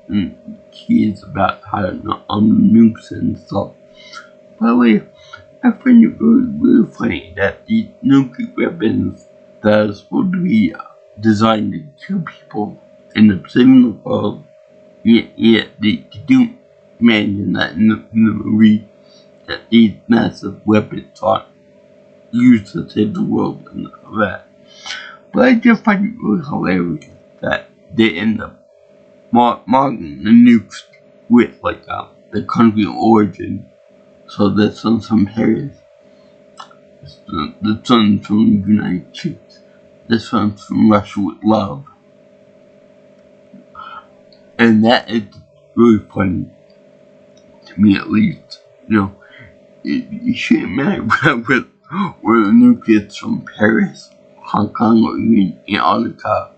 kids about how to nukes and stuff. By the way, I find it really funny that these nuclear weapons that are supposed to be designed to kill people end up saving the world. Yet they do mention that in the movie that these massive weapons are used to save the world and all that. But I just find it really hilarious that they end up marking the nukes with the country of origin. So that son's from Paris. The son's from the United States. This one's from Russia with love. And that is really funny. To me at least. You know, you shouldn't matter where the nuke is from Paris, Hong Kong, or even Antarctica.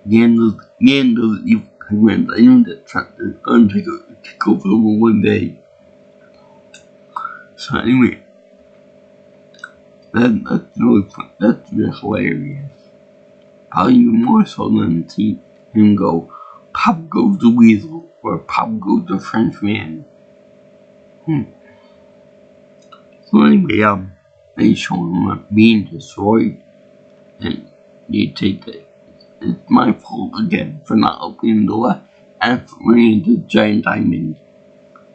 Again, those evil penguins, I know that Trump is going to take over the world one day. So anyway, that's really fun. That's really hilarious. Probably even more so than the him go, "Pop goes the weasel," or "Pop goes the Frenchman." So anyway, they show him being destroyed, and they take it. It's my fault again for not opening the door and for running the giant diamond,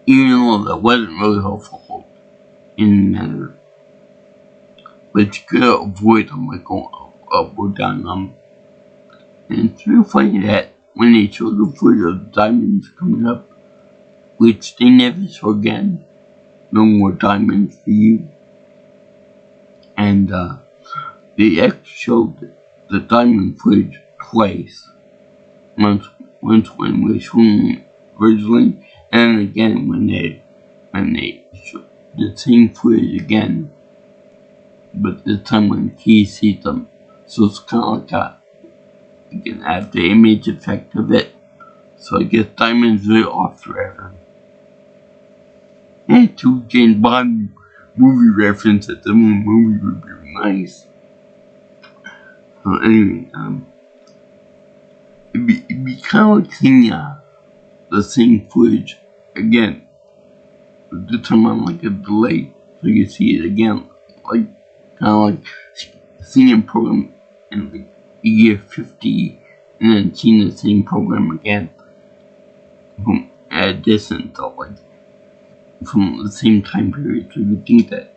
even though that wasn't really her fault in the matter. But you could avoid them by going up or down them. And it's real funny that when they show the footage of the diamonds coming up, which they never show again, no more diamonds for you. And they actually showed the diamond footage twice. Once when we showed originally, and again when they showed the same footage again, but this time when he sees them. So it's kind of like that. You can have the image effect of it. So I guess diamonds are off forever. And to James Bond movie reference at the movie would be nice. So anyway, it'd be kind of like seeing the same footage again. This time on like a delay, so you see it again, like kind of like seeing a program in like year 50, and then seeing the same program again from at a distance of like from the same time period. So you think that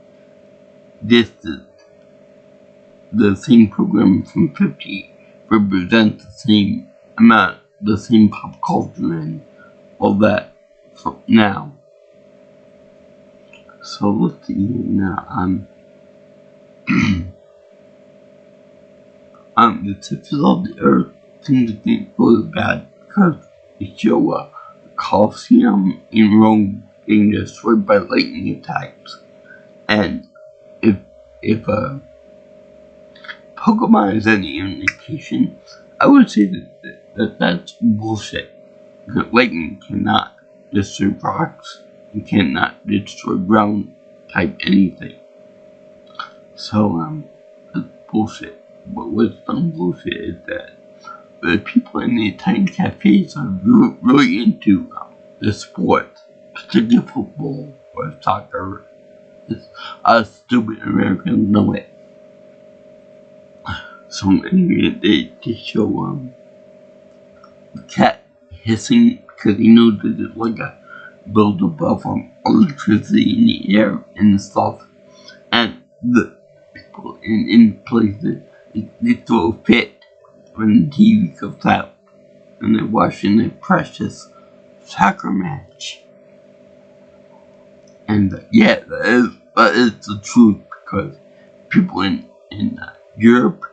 this is the same program from 50 represents the same amount, the same pop culture and all that from now. So let's see now. The tips of the earth seem to get really bad because they show the Colosseum in Rome being destroyed by lightning attacks. And if Pokemon is any indication, I would say that that's bullshit. Because lightning cannot destroy rocks and cannot destroy ground type anything. So it's bullshit. But what's not bullshit is that the people in the Italian cafes are really into the sport, particularly football or soccer. Us stupid Americans know it. So anyway, they show the cat hissing because he knows that there's like a buildup of electricity in the air and stuff, and the people in places they throw a fit when the TV comes out and they're watching their precious soccer match. And yeah, that is the truth because people in Europe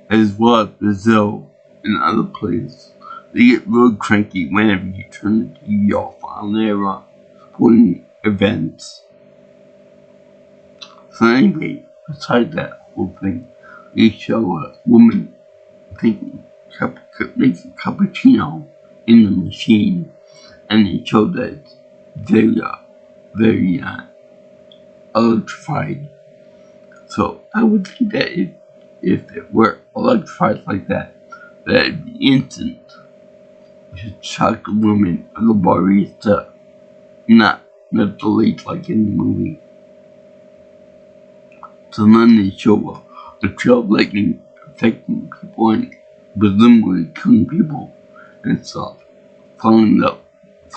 as well as Brazil and other places, they get real cranky whenever you turn the TV off on their sporting events. So anyway, besides that whole thing, they show a woman making a cappuccino in the machine, and they show that it's very electrified. So I would think that if it were electrified like that, that it'd be instant. You shock the woman or the barista, not delayed like in the movie. So then they show the trail of lightning affecting people and presumably killing people and stuff, following the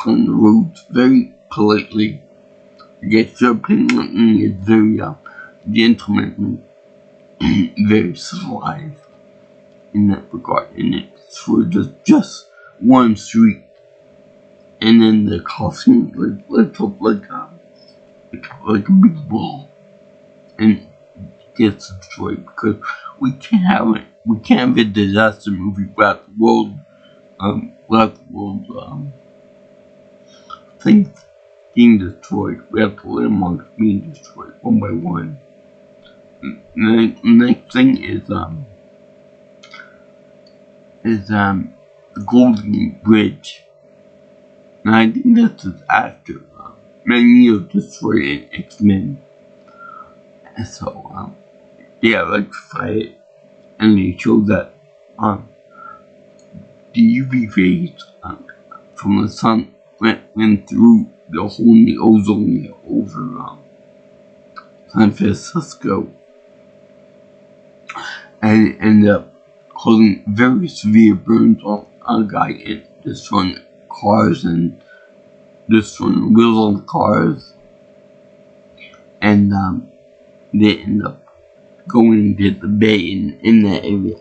roads very politely. Yet European lightning is very gentlemanly, very civilized in that regard, and it's for just one street, and then the Colosseum lights up like a big ball, and gets destroyed because we can't have a disaster movie without the world things being destroyed. We have to landmarks being destroyed one by one. The next thing is the Golden Bridge. And I think this is after Magneto destroyed X-Men. And so they electrify it, and they show that the UV rays from the sun went through the hole in the ozone layer over San Francisco, and it ended up causing very severe burns on a guy and destroying cars and destroying wheels on the cars, and they end up going to the bay in that area,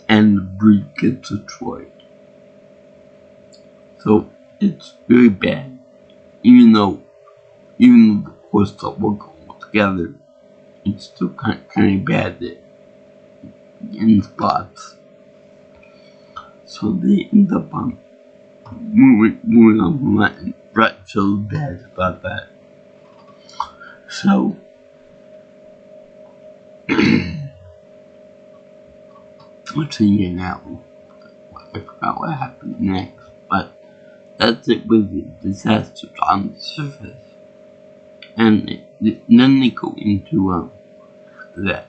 and the bridge gets destroyed. So it's really bad, even though the core stuff will go together. It's still kind of bad that in spots. So they end up moving on from that, and Brett feels bad about that. So let's see now. I forgot what happened next, but that's it with the disasters on the surface. And then they go into that.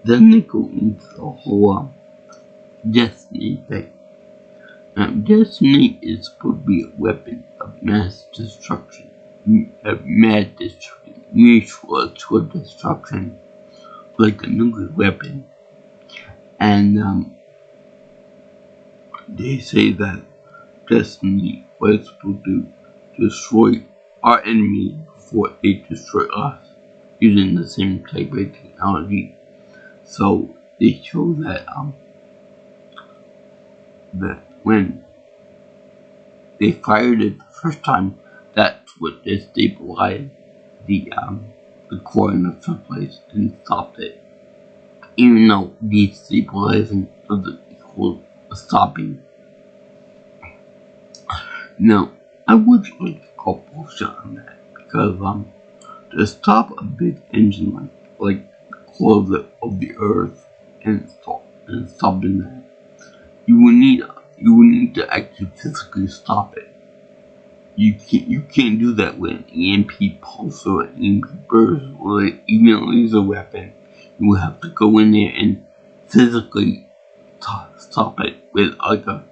Then they go into the whole Destiny thing. Destiny is supposed to be a weapon of mass destruction, mutual destruction, like a nuclear weapon. And they say that Destiny was supposed to destroy our enemy before they destroy us, using the same type of technology. So they show that that when they fired it the first time, that's what destabilized the core in the first place and stopped it. Even though destabilizing doesn't equal stopping. Now, I would like to call bullshit on that, because to stop a big engine like the core of the Earth and stopping that, you would need to actually physically stop it. You can't do that with an EMP pulse or an EMP burst or even a laser weapon. You will have to go in there and physically stop it with like a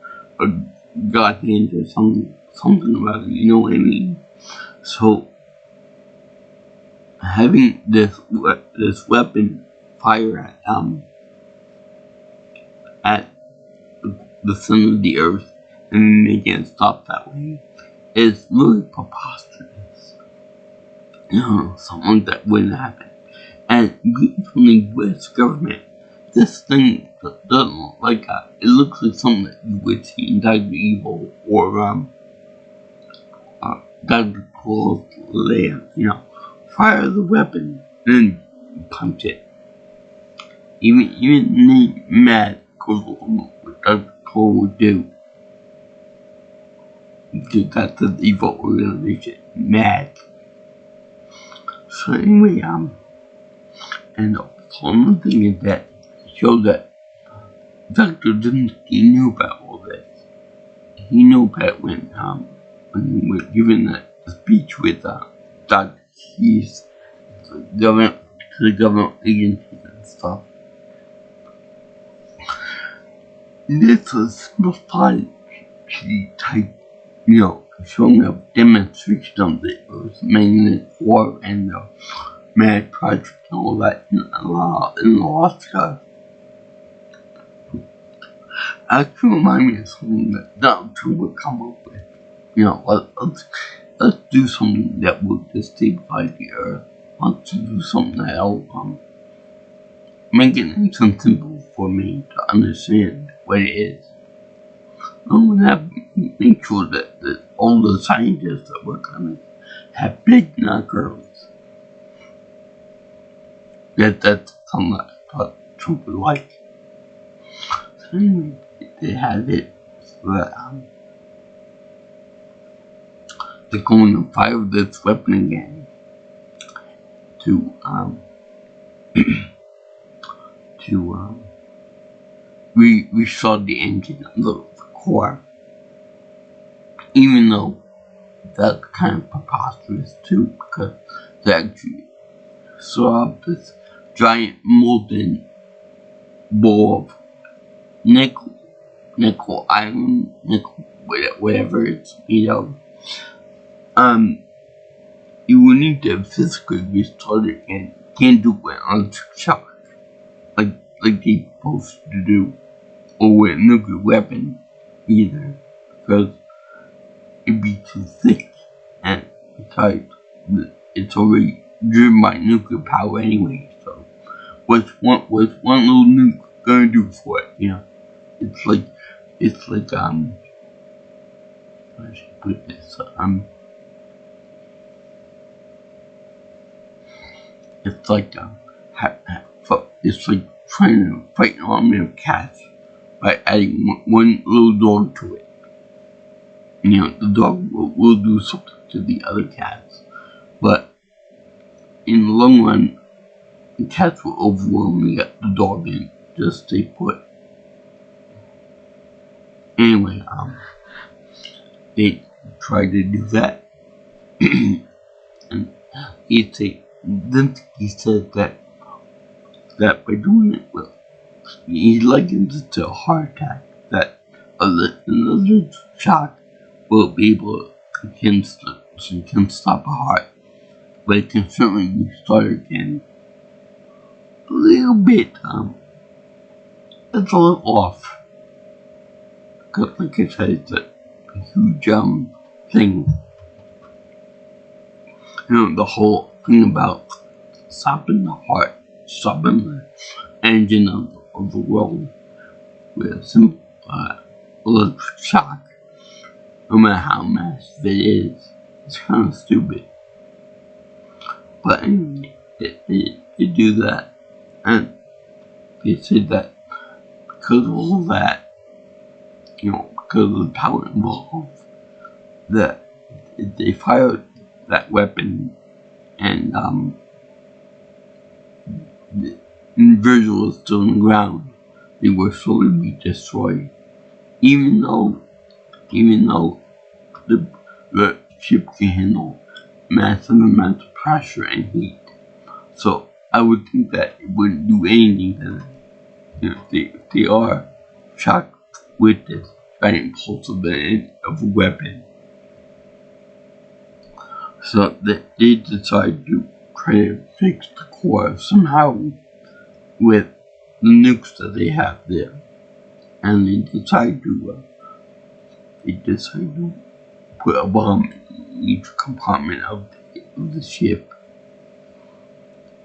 god hand or something about it, you know what I mean? So having this weapon fire at the sun of the Earth and making it stop that way is really preposterous. You know, something like that wouldn't happen. And from the US government, this thing doesn't look like that. It looks like something that you would see in Dr. Evil or Dr. Cole's Land. You know, fire the weapon, then punch it. Even Nate Mad goes along with what Dr. Cole would do. Because that's the evil organization, MAD. So anyway, and one thing is that shows that Dr. Dembski knew about all this. He knew about when he was giving that speech with Dr. Keys to the government agencies and stuff. This was simplified type, you know, showing a demonstration of the Earth's magnetic core and the MAD project and all that in Alaska. Actually remind me of something that Donald Trump would come up with. You know, let's do something that will destabilize the Earth. Let's do something that'll make it nice and simple for me to understand what it is. I'm gonna have make sure that all the scientists that work on it have big knuckles. That's something that I thought Trump would like. So anyway, they had it so that they're going to fire this weapon again to restart the engine of the core. Even though that's kind of preposterous too, because they actually saw this giant molten ball of nickel iron, nickel, whatever it's made of. You will need to physically restart it and can't do it on shock like they supposed to do, or with a nuclear weapon either, because it'd be too thick, and besides, it's already driven by nuclear power anyway, so what's one little nuke gonna do for it, you know? It's like, how should I put this, it's like, it's like trying to fight an army of cats by adding one little dog to it. You know, the dog will do something to the other cats, but in the long run, the cats will overwhelm the dog and just stay put. Anyway, they tried to do that, and he said that by doing it, well, he likens it to a heart attack, that another shock will be able to stop a heart, but it can certainly restart again. A little bit, it's a little off. Because like I said, it's a huge, thing. You know, the whole thing about stopping the heart, stopping the engine of the world with some electric shock, no matter how massive it is, it's kind of stupid. But anyway, they do that, and they said that because of all that, you know, because of the power involved, that they fired that weapon, and Virgil was still on the ground. They were slowly being destroyed, even though the ship can handle massive amounts of pressure and heat. So I would think that it wouldn't do anything to them. You know, they are shocked with this giant pulse of a weapon. So they decide to try to fix the core somehow with the nukes that they have there, and they decide to put a bomb in each compartment of the ship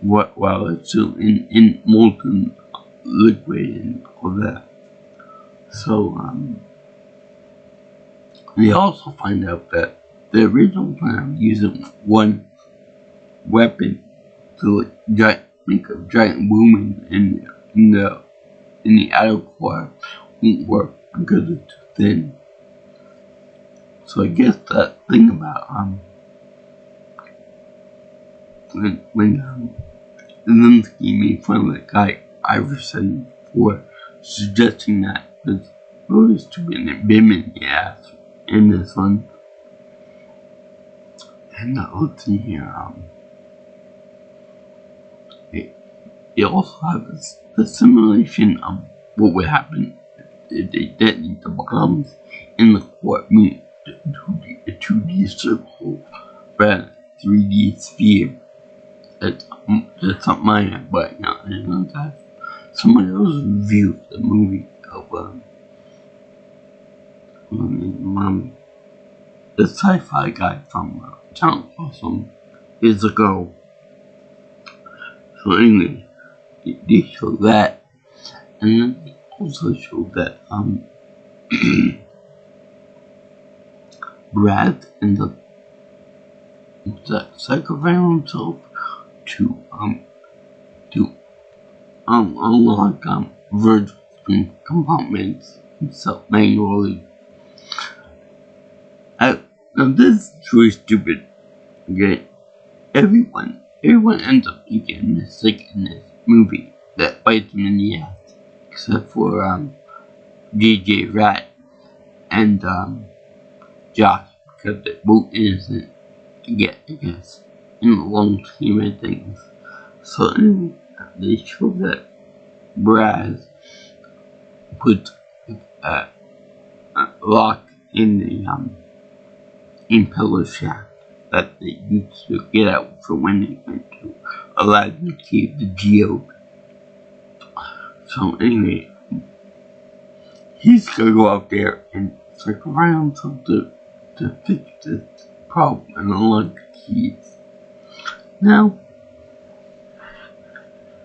while it's still in molten liquid and all that. So they also find out that the original plan of using one weapon to make a giant boom in the outer core won't work because it's too thin. So I guess that thing about when Zelensky made fun of that guy Iverson for suggesting that was really stupid and bit him in the ass in this one. And let's see here, they also have the simulation of what would happen if they detonate the bombs in the core, meaning a 2D circle rather than 3D sphere. That's not mine, but no, it's not that. Somebody else reviewed the movie of the sci-fi guy from Channel Awesome years ago. So anyway, they show that, and then they also show that Brad ends up sacrificing himself to unlock Virgil's compartments himself manually. Now this is really stupid. Okay, everyone ends up making a mistake in this movie that bites them in the ass, except for JJ Rat and Josh, because they're both innocent. I guess, in the long scheme of things. So they show that Braz put a lock in the impeller shaft that they used to get out for when they went to Aladdin Cave, the geode. So anyway, he's gonna go out there and check around something to fix this problem and unlock the keys. Now,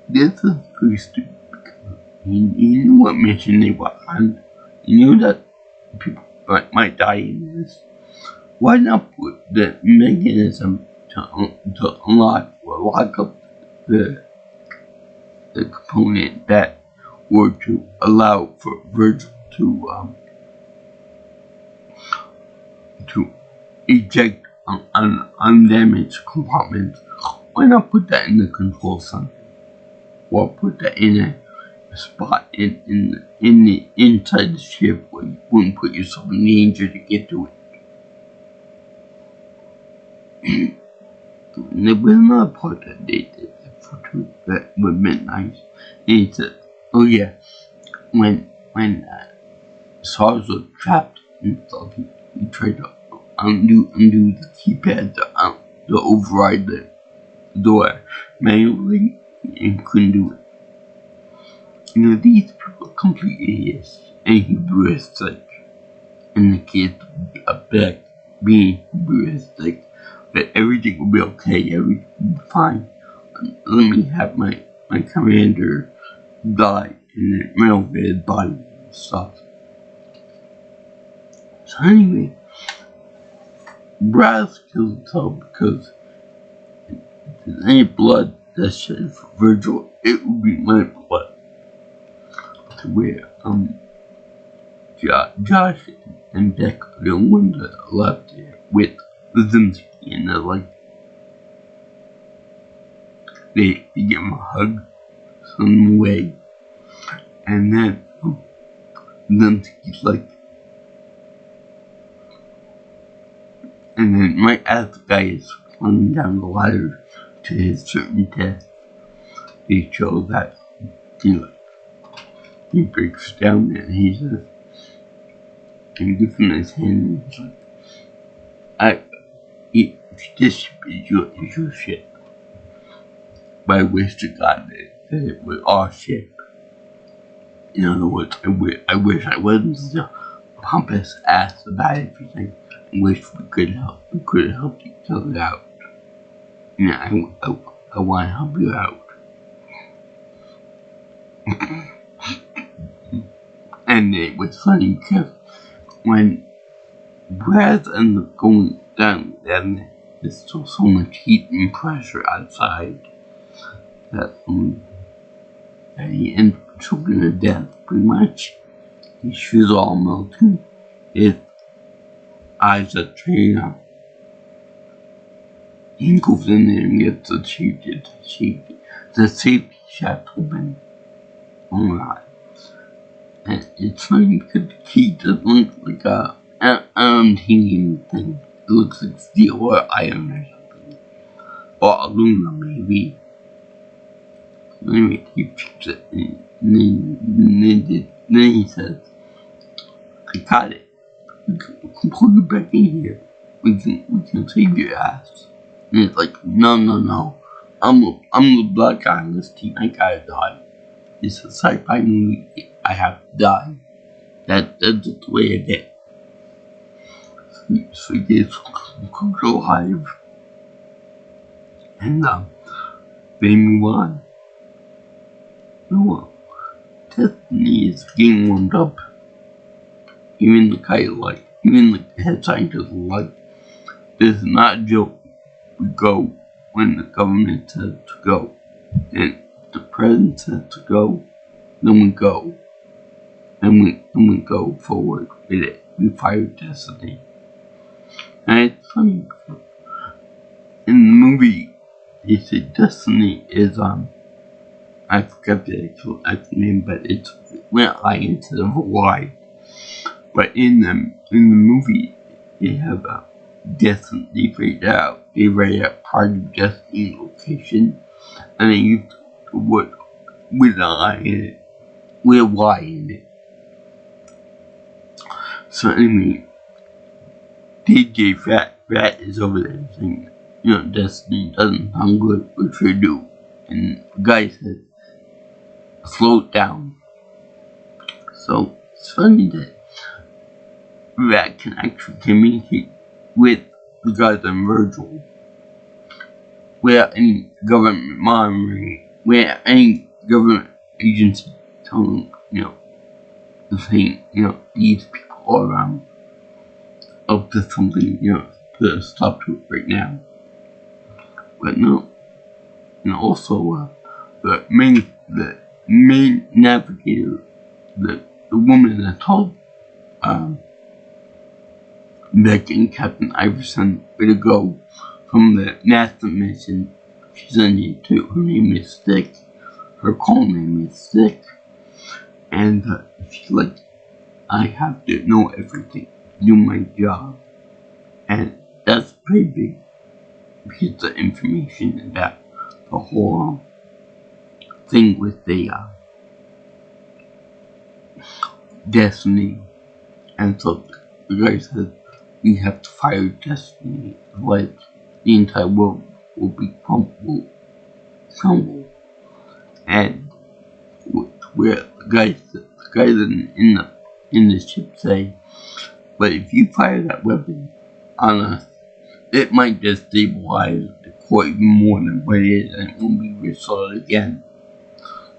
this is pretty stupid because he knew what mission they were on. He knew that people might die in this. Why not put the mechanism to unlock or lock up the component that were to allow for Virgil to eject undamaged compartments? Why not put that in the control center? Or put that in a spot in the inside the ship where you wouldn't put yourself in danger to get to it. And there was another part that they did that would have been nice. He said, oh yeah, when SARS was trapped and stuff, he tried to undo the keypad to override the door manually and couldn't do it. You know, these people are complete idiots and hubristic. In the case of Beck being hubristic, that everything will be okay, everything will be fine. Let me have my commander die in the middle of his body and stuff. So anyway, Braz killed himself because if there's any blood that's shed for Virgil, it would be my blood. To where Josh and Beck are the ones that are left there with Zinsky, and they're like, they give him a hug some way, and then Zinsky's like, and then right as the guy is climbing down the ladder to his certain death, they show that he breaks down and he says, and gives him his hand, and he's like, this ship is your ship. But I wish to God that it was our ship. In other words, I wish I wasn't such a pompous ass about everything. I wish we could help each other out. You know, I want to help you out. And it was funny because when Brad ended up going down, and there's still so much heat and pressure outside that he ended up choking to death pretty much. His shoes all melting, his eyes are turning up. He goes in there and gets the safety shaft open. Oh my god. And it's funny because the key doesn't look like an titanium thing. It looks like steel or iron or something. Or aluminum maybe. Anyway, he keeps it and then he says, I got it. We can pull you back in here. We can save your ass. And it's like, no. I'm the black guy on this team. I gotta die. It's a sci-fi movie. I have to die. That's just the way it is. So he gets control hive. And they move on. No, Destiny is getting warmed up. Even the head scientist like, this is not a joke. We go when the government says to go. And the president says to go, then we go. Then we go forward with it. We fire Destiny. And it's funny because in the movie, they say Destiny is, I forgot the actual name, but it went like instead of a Y. But in the movie, they have a Destiny. They write out part of Destiny location, and they use with a lie in it. With a Y in it. So anyway, DJ Fat is over there saying, Destiny doesn't sound good, which we do. And the guy said, slow it down. So it's funny that Rat can actually communicate with the guys on Virgil without any government monitoring, without any government agency telling them, saying, these people are around up to something, put a stop to it right now. But no. And also, the main navigator, the woman that told Beck and Captain Iverson where to go from the NASA mission she's on to. Her name is Stick. Her call name is Stick. And she's like, I have to know everything, do my job. And that's a pretty big piece of information about the whole thing with the Destiny. And so the guy said, we have to fire Destiny, like the entire world will be crumbled. And where the guys in the ship say, but if you fire that weapon on us, it might destabilize the core even more than what it is, and it won't be restored again.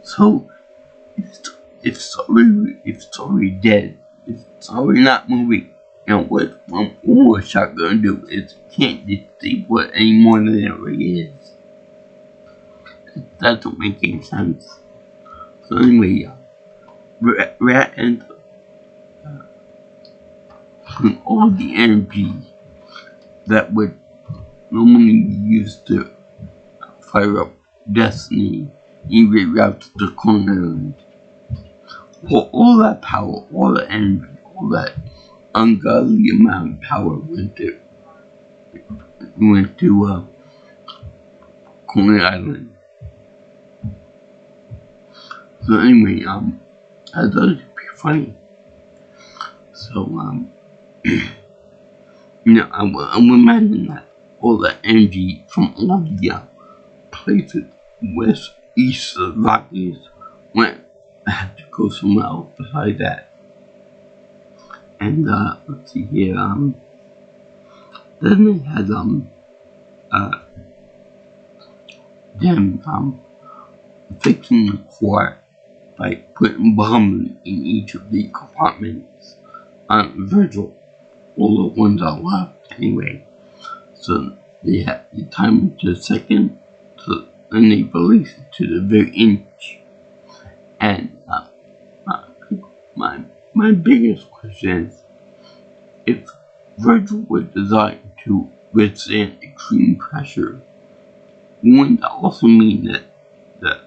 So it's already dead. It's already not moving. What one more shot gonna do is can't destabilize it any more than it already is. That don't make any sense. So anyway, Rat ends up putting all the energy that would normally be used to fire up Destiny and reroute to the corner. For all that power, all the energy, all that ungodly amount of power went to Coney Island. So anyway, I thought it'd be funny. So I would imagine that all the energy from all the places west, east of the Rockies had to go somewhere else besides that. And let's see here, then they had them fixing the core by putting bombs in each of the compartments on Virgil, all the ones that left anyway. So they had the timer to a second, so then they released it to the very inch. And my biggest question is, if Virgil was designed to withstand extreme pressure, wouldn't that also mean that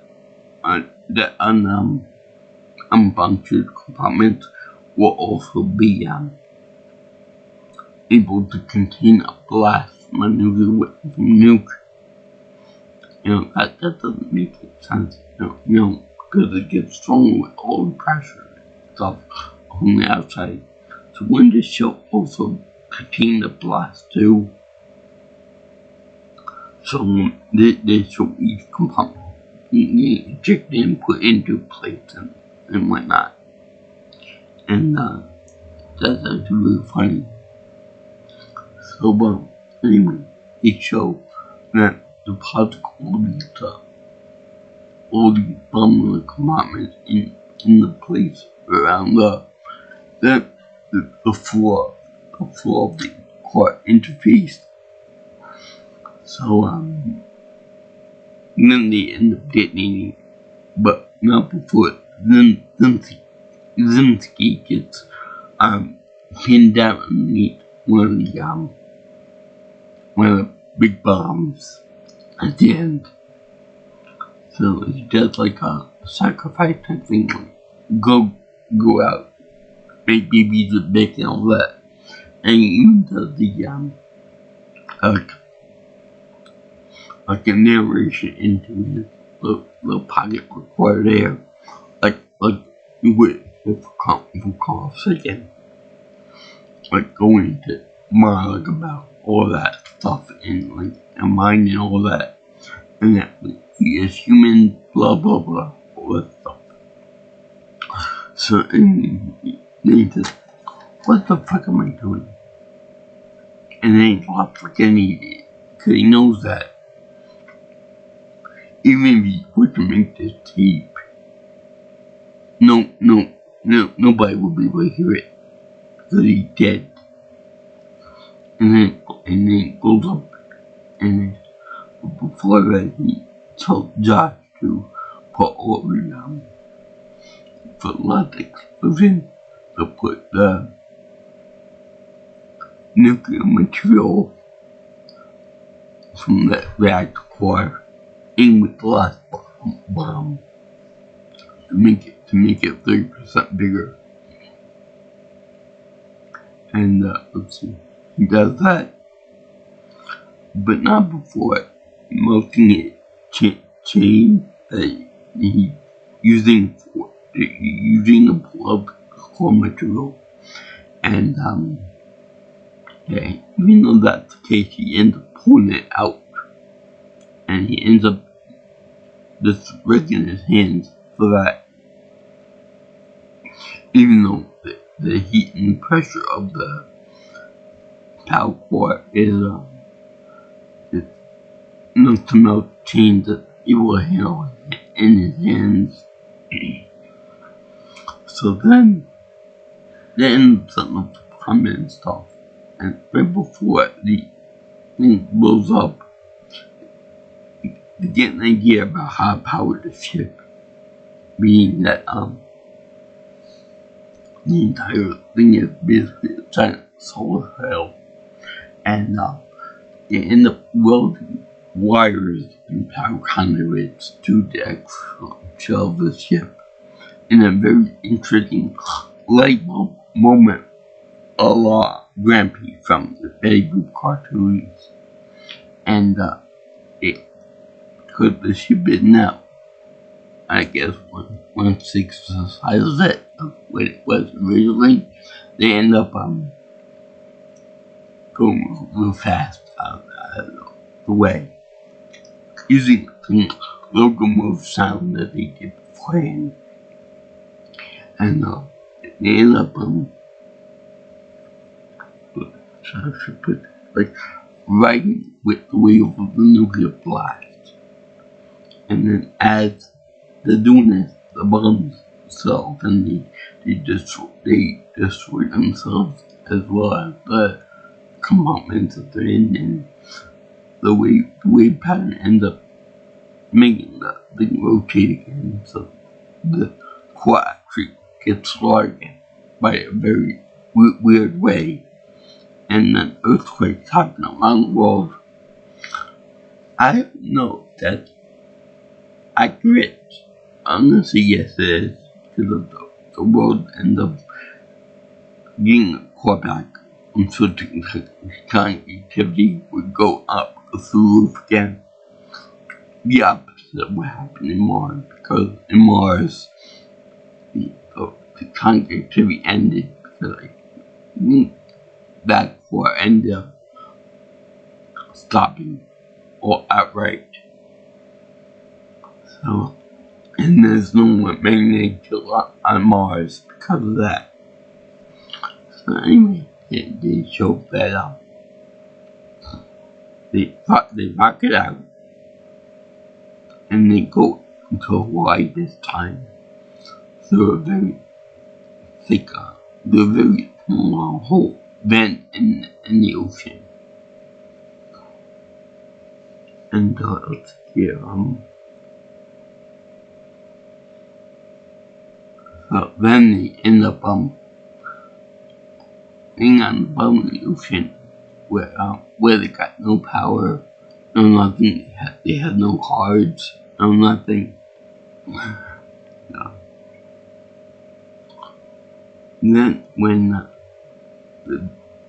unpunctured compartments will also be able to contain a blast from a nuclear nuke? That doesn't make sense. Because it gets stronger with all the pressure and stuff on the outside. So wouldn't this shell also contain the blast too? So they show each compartment ejected and put into plates and whatnot. And that's actually really funny. So anyway, it showed that the particle all these bomb compartments in the place around the floor of the core interface. So then they end up detonating, but not before Zinsky gets pinned down underneath one of the big bombs at the end. So he does like a sacrifice type thing, like go out, make babies with bacon and all that, and he even does the like a narration into the pocket recorder there, like you would if a conversation, like going to monologue about all that stuff and like and mind and all that, and that we as humans, blah blah blah, all that stuff. So and he just, what the fuck am I doing? And then he drops like an idiot, because he knows that even if he were to make this tape, nobody would be able to hear it, because he's dead. And then it goes up, and before that, he told Josh to put all the put lots of explosion, to put the nuclear material from that reactor core in with the last bomb to make it 30% bigger. And let's see, he does that, but not before melting it chain that he using a blood core material. And yeah, even though that's the case, he ends up pulling it out, and he ends up just risking his hands for that. Even though the heat and pressure of the power core is enough to melt chains that he will handle in his hands. So then they end up setting up the comment and stuff. And right before the thing blows up, they get an idea about how to power the ship. Being that the entire thing is basically a giant solar cell. And they end up welding wires and power conduits to the actual shell of the ship in a very interesting light bulb moment, a la Grampy from the Betty Boop cartoons. And because the ship is now, I guess, 1/6 the size of it, of what it was originally, they end up going real fast out of the way, using the locomotive sound that they did beforehand. And they end up like riding with the wave of the nuclear blast. And then as they're doing this, the bombs themselves, and they destroy themselves as well as the compartments that they're in, and the wave pattern ends up making the thing rotate again, so the core actually gets slaughtered again by a very weird way, and then earthquakes happen around the world. I don't know if that's accurate. I'm gonna say yes it is, because the world ends up getting a core back. I'm sure the activity would go up through the roof again. The opposite of what happened in Mars, because in Mars, the activity ended because that core ended up stopping or outright. So, and there's no more magnetic field on Mars because of that. So anyway, they showed that they rock it out, and they go into Hawaii this time through a very thick, through a very long hole vent in the ocean. And let's see, then they end up being on the bottom of the ocean, where they got no power, no nothing. They had no cards, no nothing. And then when the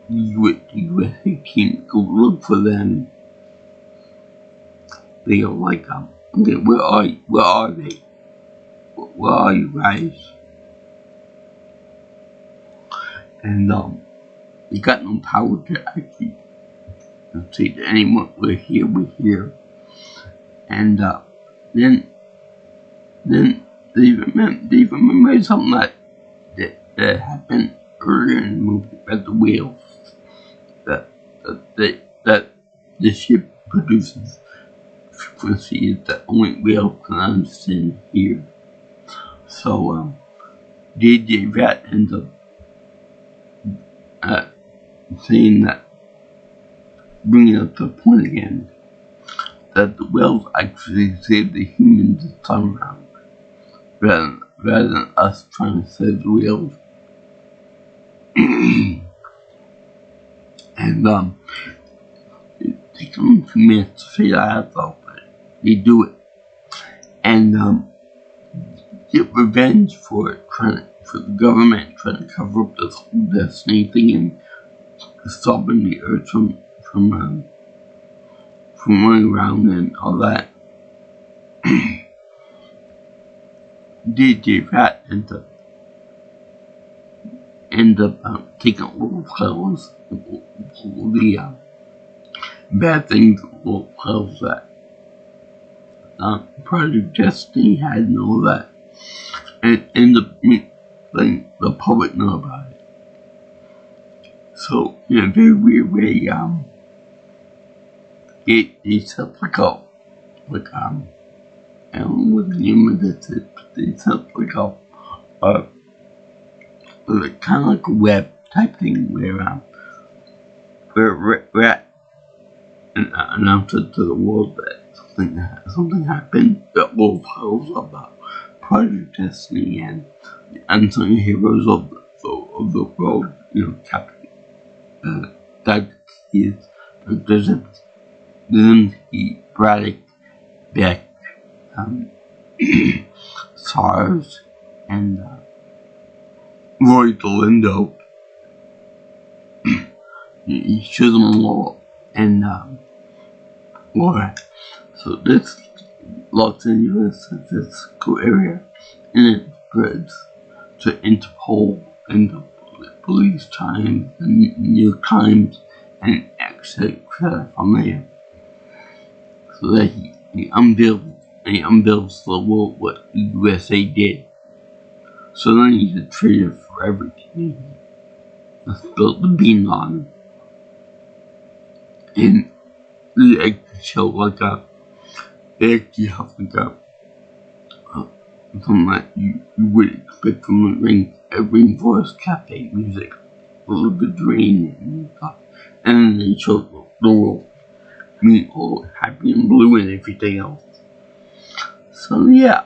USA team go look for them, they are like Okay, where are you? Where are they? Where are you guys? And we got no power to actually say to anyone, we're here. And then they remember something that happened earlier in the movie about the whales. That the ship produces frequencies that only whales can understand here. So J.J. Rat ends up saying that, bringing up the point again, that the whales actually save the humans this time around, rather than us trying to save the whales. And it takes them 2 minutes to figure that out, but they do it. And get revenge for the government trying to cover up this whole Destiny thing and stopping the Earth from running around and all that. J.J. Rat ends up taking all whales, all the bad things, all whales that Project Destiny had and all that, and end up letting the public know about it. So in a very weird way, they set like I don't know what the name of this is, but they set like kind of like a web type thing where Rat announced it to the world that something happened that will tell us about Project Destiny and the unsung heroes of the world, Captain Doug Brzezinski, Braddock, Beck, SARS, and Roy Galindo. He shows them all, and Laura. So this Los Angeles is this cool area, and it spreads to Interpol and the Police Times and New York Times and etc. from there. So that he unveils the world what the USA did. So then he's a traitor for everything. He spilled the beans on him. And they actually show they actually have something that you would expect from a Rainforest Cafe music. A little bit of rain and stuff. And then they show the world being all happy and blue and everything else. So yeah.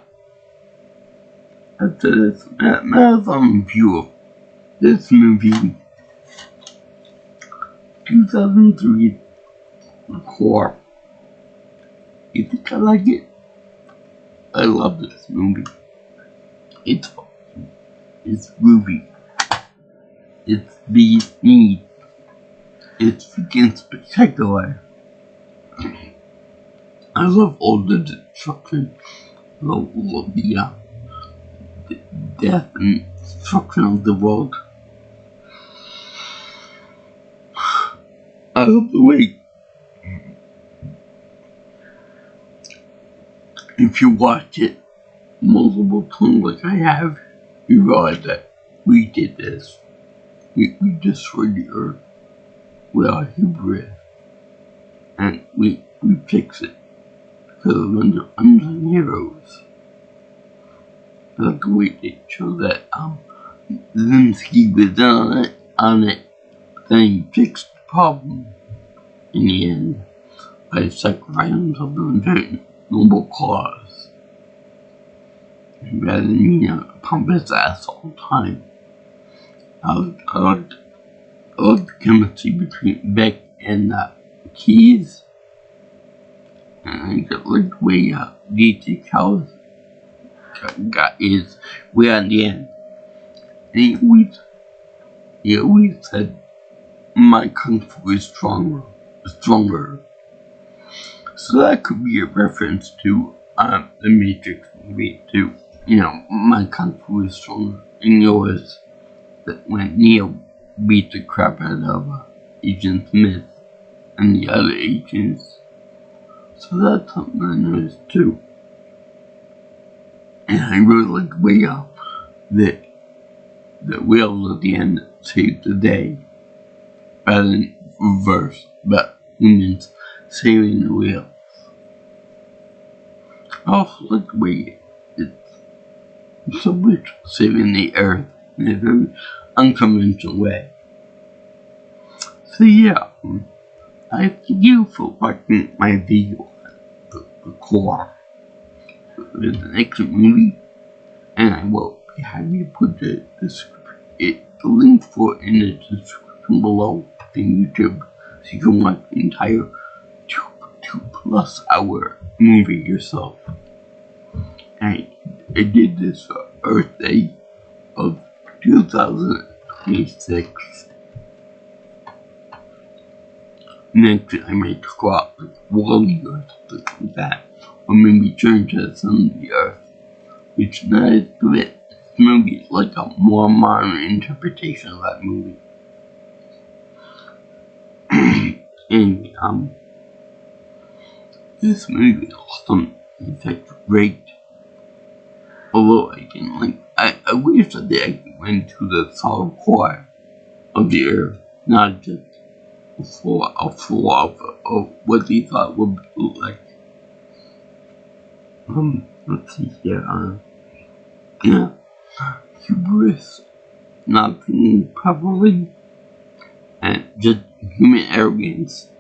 After this marathon review of this movie, 2003 Core. You think I like it? I love this movie. It's groovy. It's neat. It's freaking spectacular. I love all the destruction. I love all the death and destruction of the world. I love the way, if you watch it multiple times like I have, you realize that we did this. We destroyed the earth with our hubris, and we fix it because of unsung heroes. I like the way they show that Zelensky was on it, then he fixed the problem in the end by sacrificing himself to a very noble cause, rather than pump his ass all the time. I like the chemistry between Beck and Keys, and I like the way DJ Khaled got his way at the end. And he always said, "My kung fu is stronger." So that could be a reference to the Matrix movie too. You know, my kung fu is stronger than yours. That when Neo beat the crap out of Agent Smith and the other agents. So that's something I noticed too. And I really like the way that the wheels at the end saved the day, rather than reverse, but humans saving the wheel. I also like the way it's so much saving the earth in a very unconventional way. So yeah, I thank you for watching my video the core with an excellent movie, and I will be happy to put the link for it in the description below to YouTube, so you can watch the entire 2+ hour movie yourself. And I did this for Earth Day of 2026. Next, I might go out with Wally or something like that, or maybe turn to the sun of the earth, which not as good. This movie is like a more modern interpretation of that movie. And this movie is awesome. In fact, great. Although I didn't like, I wish that they actually went to the solid core of the earth, not just a floor of what they thought would look like. Let's see here. Yeah, hubris, not thinking properly, and just human arrogance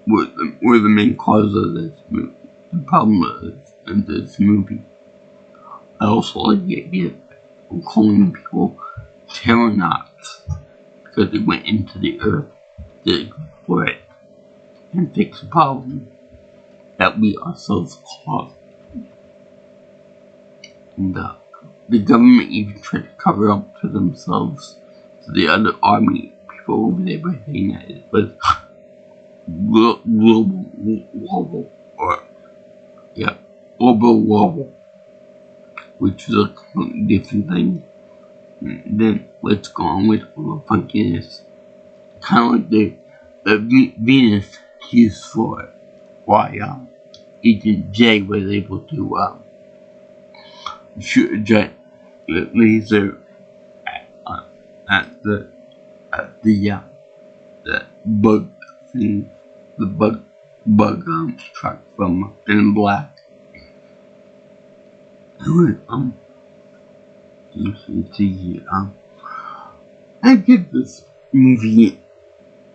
were the main cause of this movie. The problem of this movie. I also like the idea of calling people Terranauts because they went into the earth to explore it and fix the problem that we ourselves caused. And the government even tried to cover up for themselves, so the other army people over there by saying that it was global wobble, or global wobble, which is a completely different thing than what's going on with all the funkiness. Kind of like the Venus used for it. Why Agent J was able to shoot a giant laser at the bug thing, the bug truck from Men in Black. You can see I give this movie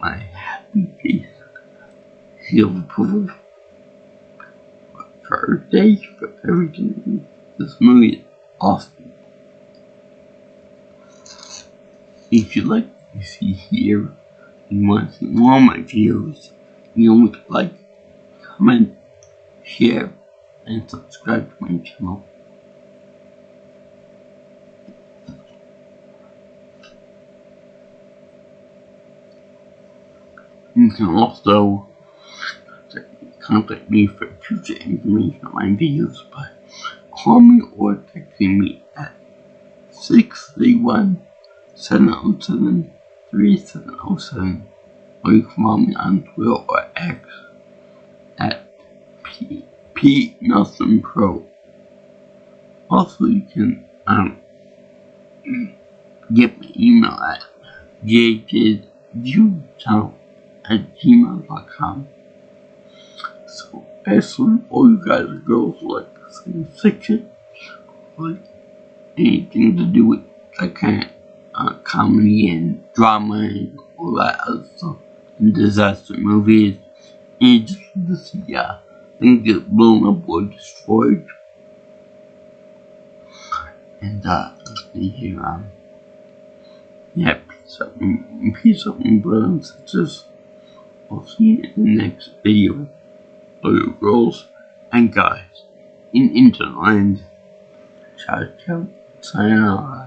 my happy face, seal of approval for Earth Day, for everything. This movie is awesome. If you like what you see here and want to see more of my videos, you know what to like, comment, share, and subscribe to my channel. You can also contact me for future information on my videos by calling me or texting me at 631-707-3707, or you can follow me on Twitter or X at P Nelson Pro. Also, you can get my email at jjviewchannel@gmail.com. So, actually, all you guys and girls who like science fiction, like anything to do with that kind of comedy and drama and all that other stuff, and disaster movies, and just to see things get blown up or destroyed. And let's see here, yeah, peace out, my brothers and sisters. I'll see you in the next video. All you girls and guys in Interland. Ciao, ciao, sayonara.